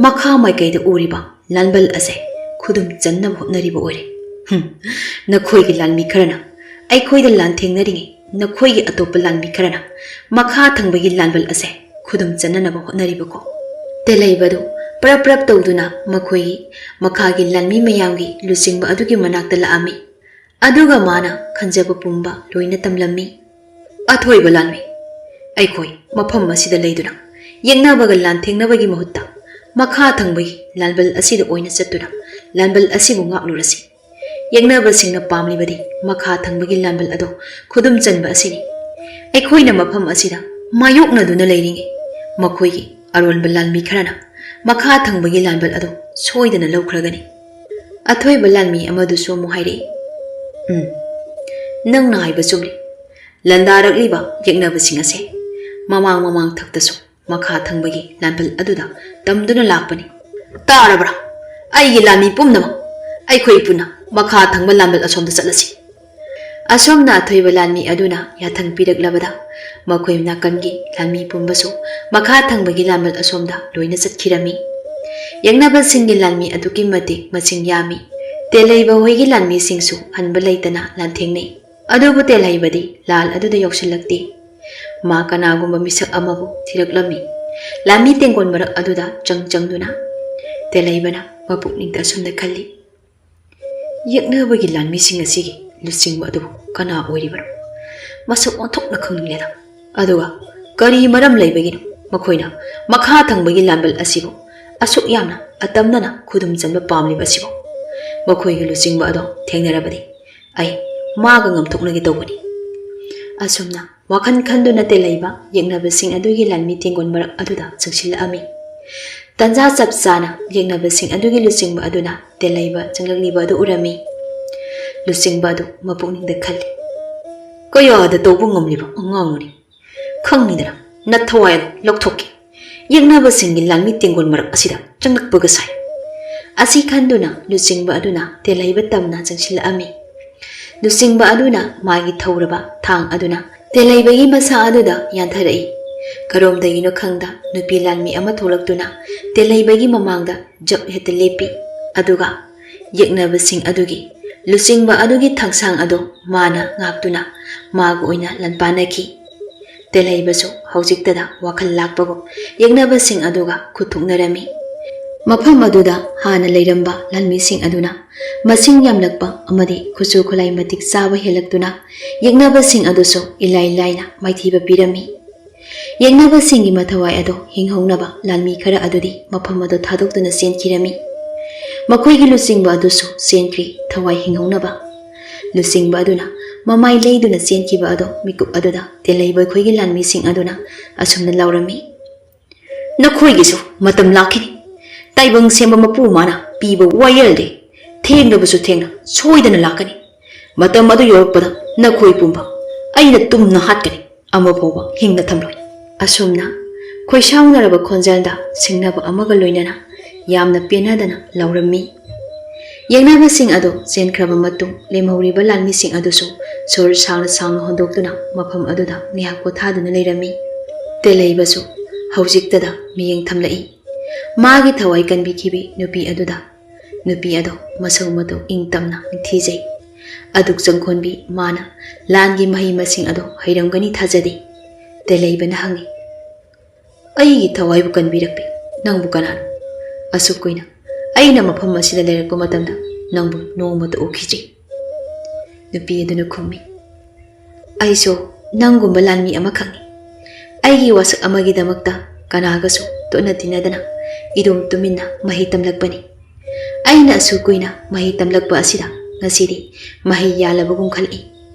makha maikaida uriba lanbal ase khudum channa hotnariba ore. Nakhoigi lanmi kharana aikhoida lan thengnaringi nakhoigi atopa lanmi kharana makha thangbagi lanbal ase khudum chananaba hotnaribako. Telaibadu prap tawduna makhoigi makhagi lanmi mayamgi lusingba adugi manakta laami. Aduga mana khanjaba pumba loina tamlammi. Athoiba lanmi aikhoi mafam asida leiduna yengnabaga lan thengnabagi mahutta makha thangbagi lanbal asida oina chattuna lanbal asibu ngaklurasi. Yengnaba singna pamlibadi makha thangbagi lanbal ado khudum chanba asini. Aikhoina mafam asida mayokna duna leiringi makhoigi ꯑꯔꯣꯟꯕ ꯂꯥꯟꯃꯤ ꯈꯔꯅ ꯃꯈꯥ ꯊꯪꯕꯒꯤ ꯂꯥꯟꯕꯜ ꯑꯗꯨ ꯁꯣꯏꯗꯅ ꯂꯧꯈ꯭ꯔꯒꯅꯤ꯫ ꯑꯊꯣꯏꯕ ꯂꯥꯟꯃꯤ ꯑꯃꯗꯨꯁꯨ ꯑꯃꯨꯛ ꯍꯥꯏꯔꯛꯏ, ꯅꯪꯅ ꯍꯥꯏꯕ ꯆꯨꯝꯂꯤ꯫ ꯂꯟꯗꯥꯔꯛꯂꯤꯕ ꯌꯦꯛꯅꯕꯁꯤꯡ ꯑꯁꯦ ꯃꯃꯥꯡ ꯊꯛꯇꯁꯨ ꯃꯈꯥ ꯊꯪꯕꯒꯤ ꯂꯥꯟꯕꯜ ꯑꯗꯨꯗ ꯇꯝꯗꯨꯅ ꯂꯥꯛꯄꯅꯤ꯫ ꯇꯥꯔꯕ꯭ꯔꯥ? ꯑꯩꯒꯤ ꯂꯥꯟꯃꯤ ꯄꯨꯝꯅꯃꯛ ꯑꯩꯈꯣꯏ ꯄꯨꯟꯅ ꯃꯈꯥ ꯊꯪꯕ ꯂꯥꯟꯕꯜ ꯑꯁꯣꯝꯗ ꯆꯠꯂꯁꯤ꯫ ꯑꯁꯣꯝꯅ ꯑꯊꯣꯏꯕ ꯂꯥꯟꯃꯤ ꯑꯗꯨꯅ ꯌꯥꯊꯪ ꯄꯤꯔꯛꯂꯕꯗ ꯃꯈꯣꯏ ꯅꯥꯀꯟꯒꯤ ꯂꯥꯟꯃꯤ ꯄꯨꯝꯕꯁꯨ ꯃꯈꯥ ꯊꯪꯕꯒꯤ ꯂꯥꯟꯕꯜ ꯑꯁꯣꯝꯗ ꯂꯣꯏꯅ ꯆꯠꯈꯤꯔꯝꯃꯤ꯫ ꯌꯦꯛꯅꯕꯁꯤꯡꯒꯤ ꯂꯥꯟꯃꯤ ꯑꯗꯨꯛꯀꯤ ꯃꯇꯤꯛ ꯃꯁꯤꯡ ꯌꯥꯝꯃꯤ꯫ ꯇꯦꯜꯍꯩꯕ ꯍꯣꯏꯒꯤ ꯂꯥꯟꯃꯤꯁꯤꯡꯁꯨ ꯍꯟꯕ ꯂꯩꯇꯅ ꯂꯥꯟꯊꯦꯡꯅꯩ꯫ ꯑꯗꯨꯕꯨ ꯇꯦꯜꯍꯩꯕꯗꯤ ꯂꯥꯜ ꯑꯗꯨꯗ ꯌꯧꯁꯤꯜꯂꯛꯇꯦ꯫ ꯃꯥ ꯀꯅꯥꯒꯨꯝꯕ ꯃꯤꯁꯛ ꯑꯃꯕꯨ ꯊꯤꯔꯛꯂꯝꯃꯤ꯫ ꯂꯥꯟꯃꯤ ꯇꯦꯡꯀꯣꯟ ꯃꯔꯛ ꯑꯗꯨꯗ ꯆꯪꯗꯨꯅ ꯇꯦꯜꯍꯩꯕꯅ ꯃꯄꯨꯛꯅꯤꯡꯗ ꯑꯁꯨꯝꯅ ꯈꯜꯂꯤ, ꯌꯦꯛꯅꯕꯒꯤ ꯂꯥꯟꯃꯤꯁꯤꯡ ꯑꯁꯤꯒꯤ ꯂꯨꯆꯤꯡꯕ ꯑꯗꯨꯕꯨ ꯀꯅꯥ ꯑꯣꯏꯔꯤꯕꯅꯣ? ꯃꯁꯛ ꯑꯣꯟꯊꯣꯛꯅ ꯈꯪꯅꯤꯡꯂꯦꯗ꯫ ꯑꯗꯨꯒ ꯀꯔꯤ ꯃꯔꯝ ꯂꯩꯕꯒꯤꯅꯣ ꯃꯈꯣꯏꯅ ꯃꯈꯥ ꯊꯪꯕꯒꯤ ꯂꯥꯟꯕꯜ ꯑꯁꯤꯕꯨ ꯑꯁꯨꯛ ꯌꯥꯝꯅ ꯑꯇꯝꯅꯅ ꯈꯨꯗꯨꯝ ꯆꯟꯕ ꯄꯥꯝꯂꯤꯕ ꯑꯁꯤꯕꯨ? ꯃꯈꯣꯏꯒꯤ ꯂꯨꯆꯤꯡꯕ ꯑꯗꯣ ꯊꯦꯡꯅꯔꯕꯗꯤ ꯑꯩ ꯃꯥꯒ ꯉꯝꯊꯣꯛꯅꯒꯦ ꯇꯧꯕꯅꯤ꯫ ꯑꯁꯨꯝꯅ ꯋꯥꯈꯜ ꯈꯟꯗꯨꯅ ꯇꯦꯜꯍꯩꯕ ꯌꯦꯛꯅꯕꯁꯤꯡ ꯑꯗꯨꯒꯤ ꯂꯥꯟꯃꯤ ꯇꯦꯡꯀꯣꯟ ꯃꯔꯛ ꯑꯗꯨꯗ ꯆꯪꯁꯤꯜꯂꯛꯑꯝꯃꯤ꯫ ꯇꯟꯖꯥ ꯆꯞ ꯆꯥꯅ ꯌꯦꯛꯅꯕꯁꯤꯡ ꯑꯗꯨꯒꯤ ꯂꯨꯆꯤꯡꯕ ꯑꯗꯨꯅ ꯇꯦꯜꯍꯩꯕ ꯆꯪꯂꯛꯂꯤꯕ ꯑꯗꯨ ꯎꯔꯝꯃꯤ꯫ ꯂꯨꯆꯤꯡꯕ ꯑꯗꯨ ꯃꯄꯨꯛꯅꯤꯡꯗ ꯈꯜꯂꯤ, ꯀꯌꯥꯗ ꯇꯧꯕ ꯉꯝꯂꯤꯕ ꯑꯉꯥꯡꯅꯣꯅꯤ? ꯈꯪꯅꯤꯗꯅ ꯅꯊꯋꯥꯏ ꯑꯗꯨ ꯂꯧꯊꯣꯛꯀꯦ꯫ ꯌꯦꯛꯅꯕꯁꯤꯡꯒꯤ ꯂꯥꯟꯃꯤ ꯇꯦꯡꯀꯣꯟ ꯃꯔꯛ ꯑꯁꯤꯗ ꯆꯪꯂꯛꯄꯒ ꯁꯥꯏ꯫ ꯑꯁꯤ ꯈꯟꯗꯨꯅ ꯂꯨꯆꯤꯡꯕ ꯑꯗꯨꯅ ꯇꯦꯜꯍꯩꯕ ꯇꯝꯅ ꯆꯪꯁꯤꯜꯂꯛꯑꯝꯃꯤ꯫ ꯂꯨꯆꯤꯡꯕ ꯑꯗꯨꯅ ꯃꯥꯒꯤ ꯊꯧꯔꯕ ꯊꯥꯡ ꯑꯗꯨꯅ ꯇꯦꯜꯍꯩꯕꯒꯤ ꯃꯁꯥ ꯑꯗꯨꯗ ꯌꯥꯟꯊꯔꯛꯏ꯫ ꯀꯔꯣꯝꯗꯒꯤꯅꯣ ꯈꯪꯗ ꯅꯨꯄꯤ ꯂꯥꯟꯃꯤ ꯑꯃ ꯊꯣꯛꯂꯛꯇꯨꯅ ꯇꯦꯜꯍꯩꯕꯒꯤ ꯃꯃꯥꯡꯗ ꯖꯞ ꯍꯦꯛꯇ ꯂꯦꯞꯄꯤ꯫ ꯑꯗꯨꯒ ꯌꯦꯛꯅꯕꯁꯤꯡ ꯑꯗꯨꯒꯤ ꯂꯨꯆꯤꯡꯕ ꯑꯗꯨꯒꯤ ꯊꯥꯡꯁꯥꯡ ꯑꯗꯨ ꯃꯥꯅ ꯉꯥꯛꯇꯨꯅ ꯃꯥꯒ ꯑꯣꯏꯅ ꯂꯥꯟꯄꯥꯟꯅꯈꯤ꯫ ꯇꯦꯜꯍꯩꯕꯁꯨ ꯍꯧꯖꯤꯛꯇꯗ ꯋꯥꯈꯜ ꯂꯥꯛꯄꯒꯨꯝ ꯌꯦꯛꯅꯕꯁꯤꯡ ꯑꯗꯨꯒ ꯈꯨꯠꯊꯣꯛꯅꯔꯝꯃꯤ꯫ ꯃꯐꯝ ꯑꯗꯨꯗ ꯍꯥꯟꯅ ꯂꯩꯔꯝꯕ ꯂꯥꯟꯃꯤꯁꯤꯡ ꯑꯗꯨꯅ ꯃꯁꯤꯡ ꯌꯥꯝꯂꯛꯄ ꯑꯃꯗꯤ ꯈꯨꯠꯁꯨ ꯈꯨꯠꯂꯥꯏ ꯃꯇꯤꯛ ꯆꯥꯕ ꯍꯦꯜꯂꯛꯇꯨꯅ ꯌꯦꯛꯅꯕꯁꯤꯡ ꯑꯗꯨꯁꯨ ꯏꯂꯥꯏ ꯂꯥꯏꯅ ꯃꯥꯏꯊꯤꯕ ꯄꯤꯔꯝꯃꯤ꯫ ꯌꯦꯛꯅꯕꯁꯤꯡꯒꯤ ꯃꯊꯋꯥꯏ ꯑꯗꯨ ꯍꯤꯡꯍꯧꯅꯕ ꯂꯥꯟꯃꯤ ꯈꯔ ꯑꯗꯨꯗꯤ ꯃꯐꯝ ꯑꯗꯨ ꯊꯥꯗꯣꯛꯇꯨꯅ ꯆꯦꯟꯈꯤꯔꯝꯃꯤ꯫ ꯃꯈꯣꯏꯒꯤ ꯂꯨꯆꯤꯡꯕ ꯑꯗꯨꯁꯨ ꯆꯦꯟꯈ꯭ꯔꯤ ꯊꯋꯥꯏ ꯍꯤꯡꯍꯧꯅꯕ꯫ ꯂꯨꯆꯤꯡꯕ ꯑꯗꯨꯅ ꯃꯃꯥꯏ ꯂꯩꯗꯨꯅ ꯆꯦꯟꯈꯤꯕ ꯑꯗꯣ ꯃꯤꯀꯨꯞ ꯑꯗꯨꯗ ꯇꯦꯜꯍꯩꯕ ꯑꯩꯈꯣꯏꯒꯤ ꯂꯥꯟꯃꯤꯁꯤꯡ ꯑꯗꯨꯅ ꯑꯁꯨꯝꯅ ꯂꯥꯎꯔꯝꯃꯤ, ꯅꯈꯣꯏꯒꯤꯁꯨ ꯃꯇꯝ ꯂꯥꯛꯈꯤꯅꯤ꯫ ꯇꯥꯏꯕꯪ ꯁꯦꯝꯕ ꯃꯄꯨ ꯃꯥꯅ ꯄꯤꯕ ꯋꯥꯌꯦꯜꯗꯤ ꯊꯦꯡꯅꯕꯁꯨ ꯊꯦꯡꯅ ꯁꯣꯏꯗꯅ ꯂꯥꯛꯀꯅꯤ꯫ ꯃꯇꯝ ꯑꯗꯨ ꯌꯧꯔꯛꯄꯗ ꯅꯈꯣꯏ ꯄꯨꯝꯕ ꯑꯩꯅ ꯇꯨꯝꯅ ꯍꯥꯠꯀꯅꯤ, ꯑꯃꯐꯥꯎꯕ ꯍꯤꯡꯅ ꯊꯝꯂꯣꯏ꯫ ꯑꯁꯨꯝꯅ ꯈꯣꯏꯁꯥꯎꯅꯔꯕ ꯈꯣꯟꯖꯦꯜꯗ ꯁꯤꯡꯅꯕ ꯑꯃꯒ ꯂꯣꯏꯅꯅ ꯌꯥꯝꯅ ꯄꯦꯟꯅꯗꯅ ꯂꯥꯎꯔꯝꯃꯤ꯫ ꯌꯦꯛꯅꯕꯁꯤꯡ ꯑꯗꯨ ꯆꯦꯟꯈ꯭ꯔꯕ ꯃꯇꯨꯡ ꯂꯦꯝꯍꯧꯔꯤꯕ ꯂꯥꯟꯃꯤꯁꯤꯡ ꯑꯗꯨꯁꯨ ꯁꯣꯔ ꯁꯥꯡꯅ ꯍꯣꯟꯗꯣꯛꯇꯨꯅ ꯃꯐꯝ ꯑꯗꯨꯗ ꯉꯥꯏꯍꯥꯛ ꯄꯣꯊꯥꯗꯨꯅ ꯂꯩꯔꯝꯃꯤ꯫ ꯇꯦꯜꯍꯩꯕꯁꯨ ꯍꯧꯖꯤꯛꯇꯗ ꯃꯤꯠꯌꯦꯡ ꯊꯝꯂꯛꯏ ꯃꯥꯒꯤ ꯊꯋꯥꯏ ꯀꯟꯕꯤꯈꯤꯕꯤ ꯅꯨꯄꯤ ꯑꯗꯨꯗ꯫ ꯅꯨꯄꯤ ꯑꯗꯣ ꯃꯁꯧ ꯃꯇꯧ ꯏꯪ ꯇꯞꯅ ꯅꯤꯡꯊꯤꯖꯩ꯫ ꯑꯗꯨꯛ ꯆꯪꯈꯣꯟꯕꯤ ꯃꯥꯅ ꯂꯥꯟꯒꯤ ꯃꯍꯩ ꯃꯁꯤꯡ ꯑꯗꯣ ꯍꯩꯔꯝꯒꯅꯤ ꯊꯥꯖꯗꯦ꯫ ꯇꯦꯜꯍꯩꯕꯅ ꯍꯪꯉꯤ, ꯑꯩꯒꯤ ꯊꯋꯥꯏꯕꯨ ꯀꯟꯕꯤꯔꯛꯄꯤ ꯅꯪꯕꯨ ꯀꯅꯥꯅꯣ? ꯑꯁꯨꯛ ꯀꯨꯏꯅ ꯑꯩꯅ ꯃꯐꯝ ꯑꯁꯤꯗ ꯂꯩꯔꯛꯄ ꯃꯇꯝꯗ ꯅꯪꯕꯨ ꯅꯣꯡꯃꯇ ꯎꯈꯤꯗ꯭ꯔꯤ꯫ ꯅꯨꯄꯤ ꯑꯗꯨꯅ ꯈꯨꯝꯃꯤ, ꯑꯩꯁꯨ ꯅꯪꯒꯨꯝꯕ ꯂꯥꯟꯃꯤ ꯑꯃꯈꯛꯅꯤ꯫ ꯑꯩꯒꯤ ꯋꯥꯁꯛ ꯑꯃꯒꯤꯗꯃꯛꯇ ꯀꯅꯥꯒꯁꯨ ꯇꯣꯠꯅ ꯇꯤꯟꯅꯗꯅ ꯏꯔꯨꯝ ꯇꯨꯃꯤꯟꯅ ꯃꯍꯩ ꯇꯝꯂꯛꯄꯅꯤ꯫ ꯑꯩꯅ ꯑꯁꯨꯛ ꯀꯨꯏꯅ ꯃꯍꯩ ꯇꯝꯂꯛꯄ ꯑꯁꯤꯗ ꯉꯁꯤꯗꯤ ꯃꯍꯩ ꯌꯥꯜꯂꯕꯒꯨꯝ ꯈꯜꯂꯛꯏ꯫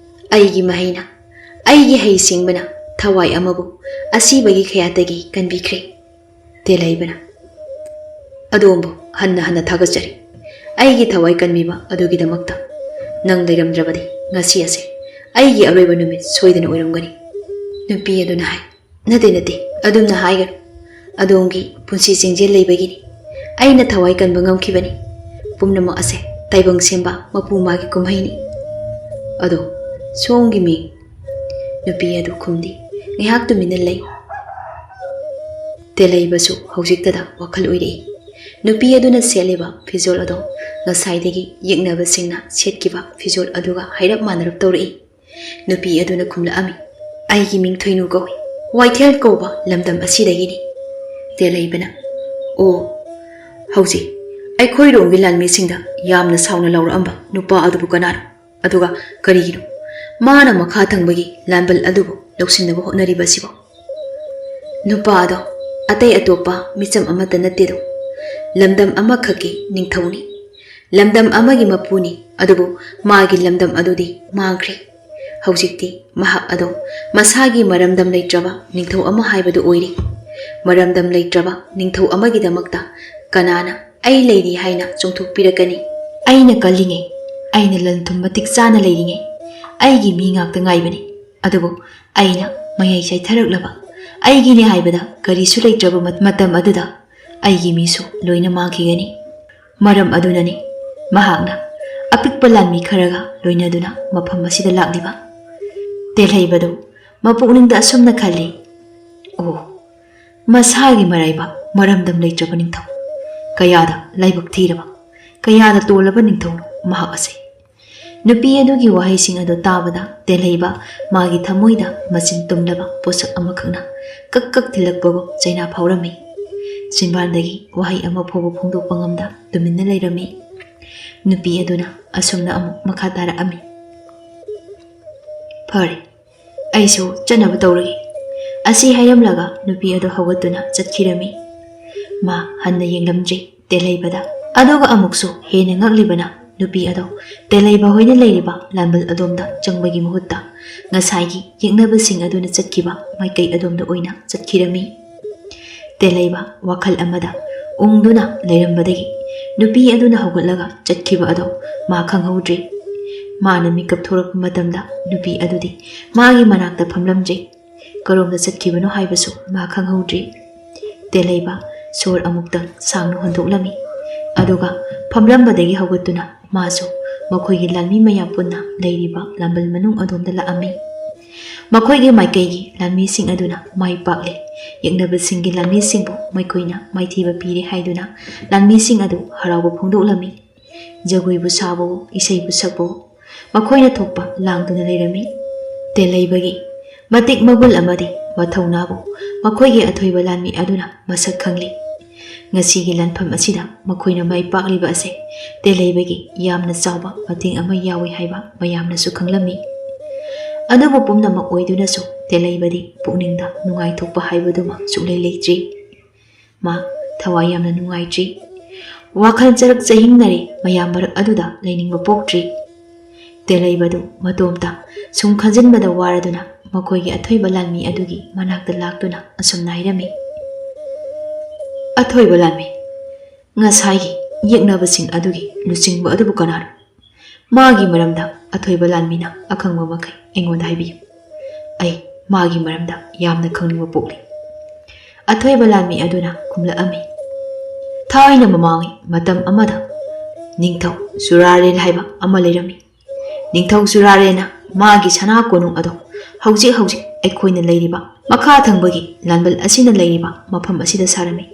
ꯑꯩꯒꯤ ꯃꯍꯩꯅ, ꯑꯩꯒꯤ ꯍꯩꯁꯤꯡꯕꯅ ꯊꯋꯥꯏ ꯑꯃꯕꯨ ꯑꯁꯤꯕꯒꯤ ꯀꯌꯥꯇꯒꯤ ꯀꯟꯕꯤꯈ꯭ꯔꯦ꯫ ꯇꯦꯜꯍꯩꯕꯅ, ꯑꯗꯣꯝꯕꯨ ꯍꯟꯅ ꯍꯟꯅ ꯊꯥꯒꯠꯆꯔꯤ ꯑꯩꯒꯤ ꯊꯋꯥꯏ ꯀꯟꯕꯤꯕ ꯑꯗꯨꯒꯤꯗꯃꯛꯇ꯫ ꯅꯪ ꯂꯩꯔꯝꯗ꯭ꯔꯕꯗꯤ ꯉꯁꯤ ꯑꯁꯦ ꯑꯩꯒꯤ ꯑꯔꯣꯏꯕ ꯅꯨꯃꯤꯠ ꯁꯣꯏꯗꯅ ꯑꯣꯏꯔꯝꯒꯅꯤ꯫ ꯅꯨꯄꯤ ꯑꯗꯨꯅ ꯍꯥꯏ, ꯅꯠꯇꯦ ꯑꯗꯨꯝꯅ ꯍꯥꯏꯒꯅꯨ꯫ ꯑꯗꯣꯝꯒꯤ ꯄꯨꯟꯁꯤ ꯆꯤꯡꯖꯦꯜ ꯂꯩꯕꯒꯤꯅꯤ ꯑꯩꯅ ꯊꯋꯥꯏ ꯀꯟꯕ ꯉꯝꯈꯤꯕꯅꯤ꯫ ꯄꯨꯝꯅꯃꯛ ꯑꯁꯦ ꯇꯥꯏꯕꯪ ꯁꯦꯝꯕ ꯃꯄꯨ ꯃꯥꯒꯤ ꯀꯨꯝꯍꯩꯅꯤ꯫ ꯑꯗꯣ ꯁꯣꯝꯒꯤ ꯃꯤꯡ? ꯅꯨꯄꯤ ꯑꯗꯨ ꯈꯨꯝꯗꯤ ꯉꯥꯏꯍꯥꯛ ꯇꯨꯃꯤꯟꯅ ꯂꯩ꯫ ꯇꯦꯜꯍꯩꯕꯁꯨ ꯍꯧꯖꯤꯛꯇꯗ ꯋꯥꯈꯜ ꯑꯣꯏꯔꯛꯏ꯫ ꯅꯨꯄꯤ ꯑꯗꯨꯅ ꯁꯦꯠꯂꯤꯕ ꯐꯤꯖꯣꯜ ꯑꯗꯣ ꯉꯁꯥꯏꯗꯒꯤ ꯌꯦꯛꯅꯕꯁꯤꯡꯅ ꯁꯦꯠꯈꯤꯕ ꯐꯤꯖꯣꯜ ꯑꯗꯨꯒ ꯍꯥꯏꯔꯞ ꯃꯥꯟꯅꯔꯞ ꯇꯧꯔꯛꯏ꯫ ꯅꯨꯄꯤ ꯑꯗꯨꯅ ꯈꯨꯝꯂꯛꯑꯝꯃꯤ, ꯑꯩꯒꯤ ꯃꯤꯡ ꯊꯣꯏꯅꯨ ꯀꯧꯏ, ꯋꯥꯏꯊꯦꯜ ꯀꯧꯕ ꯂꯝꯗꯝ ꯑꯁꯤꯗꯒꯤꯅꯤ꯫ ꯇꯦꯜꯍꯩꯕꯅ, ꯑꯣ, ꯍꯧꯖꯤꯛ ꯑꯩꯈꯣꯏꯔꯣꯝꯒꯤ ꯂꯥꯟꯃꯤꯁꯤꯡꯗ ꯌꯥꯝꯅ ꯁꯥꯎꯅ ꯂꯥꯎꯔꯛꯑꯝꯕ ꯅꯨꯄꯥ ꯑꯗꯨꯕꯨ ꯀꯅꯥꯅꯣ? ꯑꯗꯨꯒ ꯀꯔꯤꯒꯤꯅꯣ ꯃꯥꯅ ꯃꯈꯥ ꯊꯪꯕꯒꯤ ꯂꯥꯟꯕꯜ ꯑꯗꯨꯕꯨ ꯂꯧꯁꯤꯟꯅꯕ ꯍꯣꯠꯅꯔꯤꯕ ꯑꯁꯤꯕꯣ? ꯅꯨꯄꯥ ꯑꯗꯣ ꯑꯇꯩ ꯑꯇꯣꯞꯄ ꯃꯤꯆꯝ ꯑꯃꯠꯇ ꯅꯠꯇꯦꯗꯣ, ꯂꯝꯗꯝ ꯑꯃꯈꯛꯀꯤ ꯅꯤꯡꯊꯧꯅꯤ꯫ ꯂꯝꯗꯝ ꯑꯃꯒꯤ ꯃꯄꯨꯅꯤ, ꯑꯗꯨꯕꯨ ꯃꯥꯒꯤ ꯂꯝꯗꯝ ꯑꯗꯨꯗꯤ ꯃꯥꯡꯈ꯭ꯔꯦ꯫ ꯍꯧꯖꯤꯛꯇꯤ ꯃꯍꯥꯛ ꯑꯗꯣ ꯃꯁꯥꯒꯤ ꯃꯔꯝꯗꯝ ꯂꯩꯇ꯭ꯔꯕ ꯅꯤꯡꯊꯧ ꯑꯃ ꯍꯥꯏꯕꯗꯨ ꯑꯣꯏꯔꯤ꯫ Maramdam leitraba ningthau amagidamagta kanana ai leiri haina chongthokpirakani. Aina kallingai, aina lanthum matik chana leiringai, aigi mi ngakta ngaibani. Adubu aina mayai chaitharaklaba, aigini haibada karisu leitraba matam aduda aigi misu loina mangkhigani. Maram adunani mahakna apikpa lanmi kharaga loinaduna mafam asida lakliba. Telhaibadu mapukningda asumna khalli. Oh, masagi maraiba maramdam leitraba ningthau. Kayada laibak thiraba, kayada tolaba ningthau mahak ase. Nupi adugi wahaising adu tabada telhaiba magi thamoida machin tumlaba posak amakhakna kak thilakbabu chaina phawrami. Sinbandagi wahai ama phobu phongdokpa ngamda tuminna leirami. Nupi aduna asumna amuk makha tarami. Phare aisu chanaba tawragi. Asi hayamlaga nupi adu hawatuna chatkirami. Ma hanna yenglamdri telhaibada aduga amuksu hena ngaklibana nupi ado telhaiba hoina leiriba lanbal adomda changbagi muhutta ngasaigi yeknabasing aduna chatkiba maikai adomda oina chatkirami. Telhaiba wakhal amada ungduna leirambadagi nupi aduna hawgatlaga chatkiba ado ma khanghaudri. Mana mikap thorappa matamda nupi adudi magi manakta phamlamjai. Karomda chatkibano haibasu ma khanghaudri. Telhaiba sor amuktang sangno hondoklami. Aduga phamlambadagi hawgatuna masu makhoigi lanmi mayam punna leiriba lambal manung adomda laami. Makhoigi maikaigi lanmi sing aduna mai pakle yeknabasingi lanmi singbu maikoina maithiba pire haiduna lanmi sing adu harawa phongdoklami. Jagoi bu sabu isai bu sakbu makhoina thokpa langduna leirami. Telhaibagi matik mabul amadi wathaunabu makhoigi athoiba lanmi aduna masak khangli. Ngasigi lanpham asida makhoina mai pakliba ase telhaibagi yamna chawba mating ama yawi haiba mayamna su khanglami. Adubu pumnamak oidunasu telhaibadi pukningda nungai thokpa haibaduma suklei leitri. Ma thawai yamna nungaitri. Wakhal charak chahingnari mayam marak aduda leiningba poktri. Telhaibadu matomta sum khanjinbada waraduna makhoigi athoiba lanmi adugi manakta laktuna asumna hairami. Athoiba lanmi ngasaigi yeknabasing adugi luchingba adubu kanaro. Magi maramda athoiba lanmina akhangba makai engonda haibiyu. Ai magi maramda yamna khangningba pokli. Athoiba lanmi aduna kumlaami. Thaina mamangi matam amada ningthau Suraren haiba ama leirami. Ningthau Surarena magi sana konung ado hauji aikhoina leiriba makha thangbagi lanbal asina leiriba mafam asida sarami.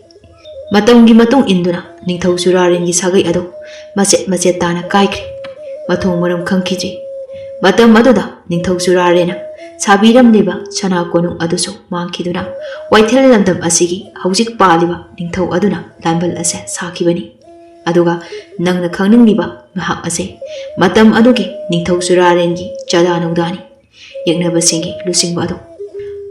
Matamgi matung induna ningthau Surarengi sagai ado macet tana kaikri. Mathong maram khangkhiji. Matam aduda ningthau Surarena sabiramliba sana konung adusu mangkhiduna waithel landam asigi haujik paliba ningthau aduna lanbal ase sakhibani. Aduga nangna khangningliba mahak ase matam adugi ningthau Surarengi chada nugdani. Yeknabasingi lusingba adu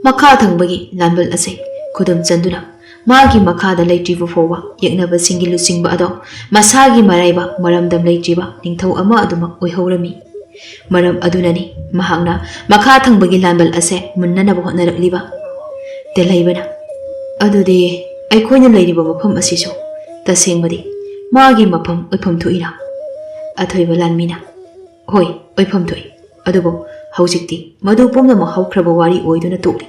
makha thangbagi lanbal ase khudam chanduna magi makhada leitriba fowa yeknabasingi lusingba ado masagi maraiba maramdam leitriba ningthau ama aduma oihaurami. Maram adunani mahakna makha thangbagi lanbal ase munnanaba hotnarakliba. Telhaibana adudi aikhoina leiriba mafam asisu tasengmadi magi mafam oipham thoira. Athoiba lanmina hoi oipham thoi adubu haujikti madu pumnamak haukraba wari oiduna tokli.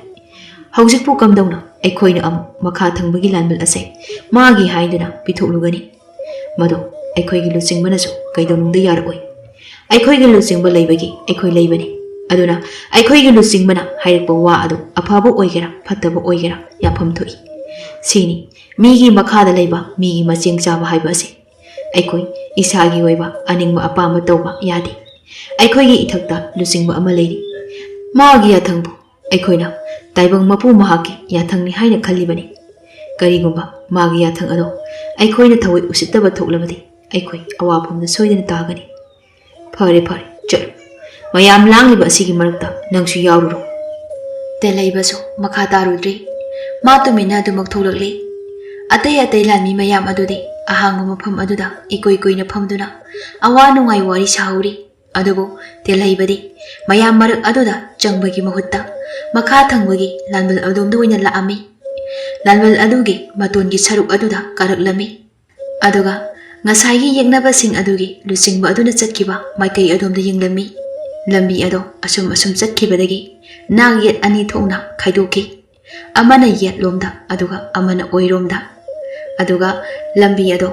Haujikpu kamdawna aikhoina amu makha thangbagi lanbal ase magi haiduna pithoklugani. Madu aikhoigi luchingmanasu kaidawnungda yarakoi. Aikhoigi luchingba leibagi aikhoi leibani. Aduna aikhoigi luchingmana hairakpa wa adu afaba oigera fattaba oigera yafam thoi. Sini migi makhada leiba migi macheng chaba haiba ase aikhoi isagi oiba aningma apamba tawba yadi. Aikhoigi ithakta luchingba ama leiri. Magi yathangbu aikhoina taibang mapu mahaki yathangni haina khallibani. Karigumba magi yathang ado aikhoina thawai usittaba thoklabadi aikhoi awapamda soidana tagani. Phare chalo mayam langliba asigi marakta nangsu yaururo. Telhaibasu makha tarudri ma tumina adumak tholakli. Atay lanmi mayam adudi ahangba mafam aduda ikoina phamduna awa nungai wari sahuri. Adubu telhaibadi mayam marak aduda changbagi mahutta makha thangbagi lanbal adomda oina laami. ꯂꯥꯟꯕꯜ ꯑꯗꯨꯒꯤ ꯃꯇꯣꯟꯒꯤ ꯁꯔꯨꯛ ꯑꯗꯨꯗ ꯀꯥꯔꯛꯂꯝꯃꯤ꯫ ꯑꯗꯨꯒ ꯉꯁꯥꯏꯒꯤ ꯌꯦꯛꯅꯕꯁꯤꯡ ꯑꯗꯨꯒꯤ ꯂꯨꯆꯤꯡꯕ ꯑꯗꯨꯅ ꯆꯠꯈꯤꯕ ꯃꯥꯏꯀꯩ ꯑꯗꯣꯝꯗ ꯌꯦꯡꯂꯝꯃꯤ꯫ ꯂꯝꯕꯤ ꯑꯗꯣ ꯑꯁꯨꯝ ꯆꯠꯈꯤꯕꯗꯒꯤ ꯅꯥꯛ ꯌꯦꯠ ꯑꯅꯤ ꯊꯣꯛꯅ ꯈꯥꯏꯗꯣꯛꯈꯤ꯫ ꯑꯃꯅ ꯌꯦꯠꯂꯣꯝꯗ ꯑꯗꯨꯒ ꯑꯃꯅ ꯑꯣꯏꯔꯣꯝꯗ꯫ ꯑꯗꯨꯒ ꯂꯝꯕꯤ ꯑꯗꯣ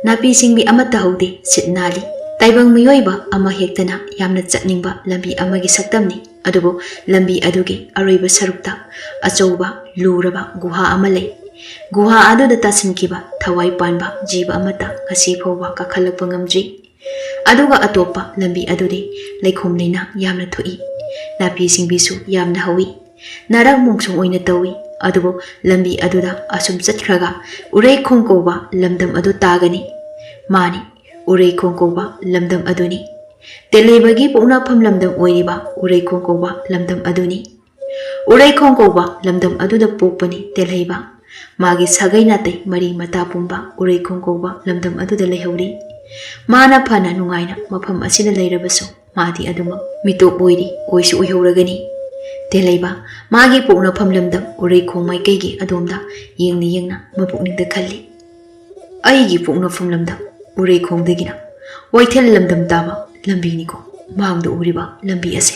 ꯅꯥꯄꯤ ꯁꯤꯡꯕꯤ ꯑꯃꯠꯇ ꯍꯧꯗꯦ, ꯁꯤꯠ ꯅꯥꯜꯂꯤ꯫ ꯇꯥꯏꯕꯪ ꯃꯤꯑꯣꯏꯕ ꯑꯃ ꯍꯦꯛꯇꯅ ꯌꯥꯝꯅ ꯆꯠꯅꯤꯡꯕ ꯂꯝꯕꯤ ꯑꯃꯒꯤ ꯁꯛꯇꯝꯅꯤ꯫ ꯑꯗꯨꯕꯨ ꯂꯝꯕꯤ ꯑꯗꯨꯒꯤ ꯑꯔꯣꯏꯕ ꯁꯔꯨꯛꯇ ꯑꯆꯧꯕ ꯂꯨꯔꯕ ꯒꯨꯍꯥ ꯑꯃ ꯂꯩ꯫ ꯒꯨꯍꯥ ꯑꯗꯨꯗ ꯇꯥꯁꯤꯟꯈꯤꯕ ꯊꯋꯥꯏ ꯄꯥꯟꯕ ꯖꯤꯕ ꯑꯃꯠꯇ ꯉꯁꯤ ꯐꯥꯎꯕ ꯀꯥꯈꯠꯂꯛꯄ ꯉꯝꯗ꯭ꯔꯤ꯫ ꯑꯗꯨꯒ ꯑꯇꯣꯞꯄ ꯂꯝꯕꯤ ꯑꯗꯨꯗꯤ ꯂꯩꯈꯣꯝ ꯂꯩꯅꯥ ꯌꯥꯝꯅ ꯊꯣꯛꯏ, ꯅꯥꯄꯤ ꯁꯤꯡꯕꯤꯁꯨ ꯌꯥꯝꯅ ꯍꯧꯏ, ꯅꯥꯔꯛ ꯃꯣꯡꯁꯣꯡ ꯑꯣꯏꯅ ꯇꯧꯏ꯫ ꯑꯗꯨꯕꯨ ꯂꯝꯕꯤ ꯑꯗꯨꯗ ꯑꯁꯨꯝ ꯆꯠꯈ꯭ꯔꯒ ꯎꯔꯩꯈꯣꯡ ꯀꯧꯕ ꯂꯝꯗꯝ ꯑꯗꯨ ꯇꯥꯒꯅꯤ꯫ ꯃꯥꯅꯤ, ꯎꯔꯩꯈꯣꯡ ꯀꯧꯕ ꯂꯝꯗꯝ ꯑꯗꯨꯅꯤ꯫ ꯇꯦꯜꯍꯩꯕꯒꯤ ꯄꯣꯛꯅꯐꯝ ꯂꯝꯗꯝ ꯑꯣꯏꯔꯤꯕ ꯎꯔꯩꯈꯣꯡ ꯀꯧꯕ ꯂꯝꯗꯝ ꯑꯗꯨꯅꯤ꯫ ꯎꯔꯩꯈꯣꯡ ꯀꯧꯕ ꯂꯝꯗꯝ ꯑꯗꯨꯗ ꯄꯣꯛꯄꯅꯤ ꯇꯦꯜꯍꯩꯕ꯫ ꯃꯥꯒꯤ ꯁꯥꯒꯩ ꯅꯥꯇꯩ ꯃꯔꯤ ꯃꯇꯥ ꯄꯨꯝꯕ ꯎꯔꯩꯈꯣꯡ ꯀꯧꯕ ꯂꯝꯗꯝ ꯑꯗꯨꯗ ꯂꯩꯍꯧꯔꯤ꯫ ꯃꯥꯅ ꯐꯅ ꯅꯨꯡꯉꯥꯏꯅ ꯃꯐꯝ ꯑꯁꯤꯗ ꯂꯩꯔꯕꯁꯨ ꯃꯥꯗꯤ ꯑꯗꯨꯃꯛ ꯃꯤꯇꯣꯞ ꯑꯣꯏꯔꯤ, ꯑꯣꯏꯁꯨ ꯑꯣꯏꯍꯧꯔꯒꯅꯤ꯫ ꯇꯦꯜꯍꯩꯕ ꯃꯥꯒꯤ ꯄꯣꯛꯅꯐꯝ ꯂꯝꯗꯝ ꯎꯔꯩꯈꯣꯡ ꯃꯥꯏꯀꯩꯒꯤ ꯑꯗꯣꯝꯗ ꯌꯦꯡꯅ ꯃꯄꯨꯛꯅꯤꯡꯗ ꯈꯜꯂꯤ꯫ ꯑꯩꯒꯤ ꯄꯣꯛꯅꯐꯝ ꯂꯝꯗꯝ ꯎꯔꯩꯈꯣꯡꯗꯒꯤꯅ ꯋꯥꯏꯊꯦꯜ ꯂꯝꯗꯝ ꯇꯥꯕ ꯂꯝꯕꯤꯅꯤꯀꯣ ꯃꯥꯡꯗ ꯎꯔꯤꯕ ꯂꯝꯕꯤ ꯑꯁꯦ꯫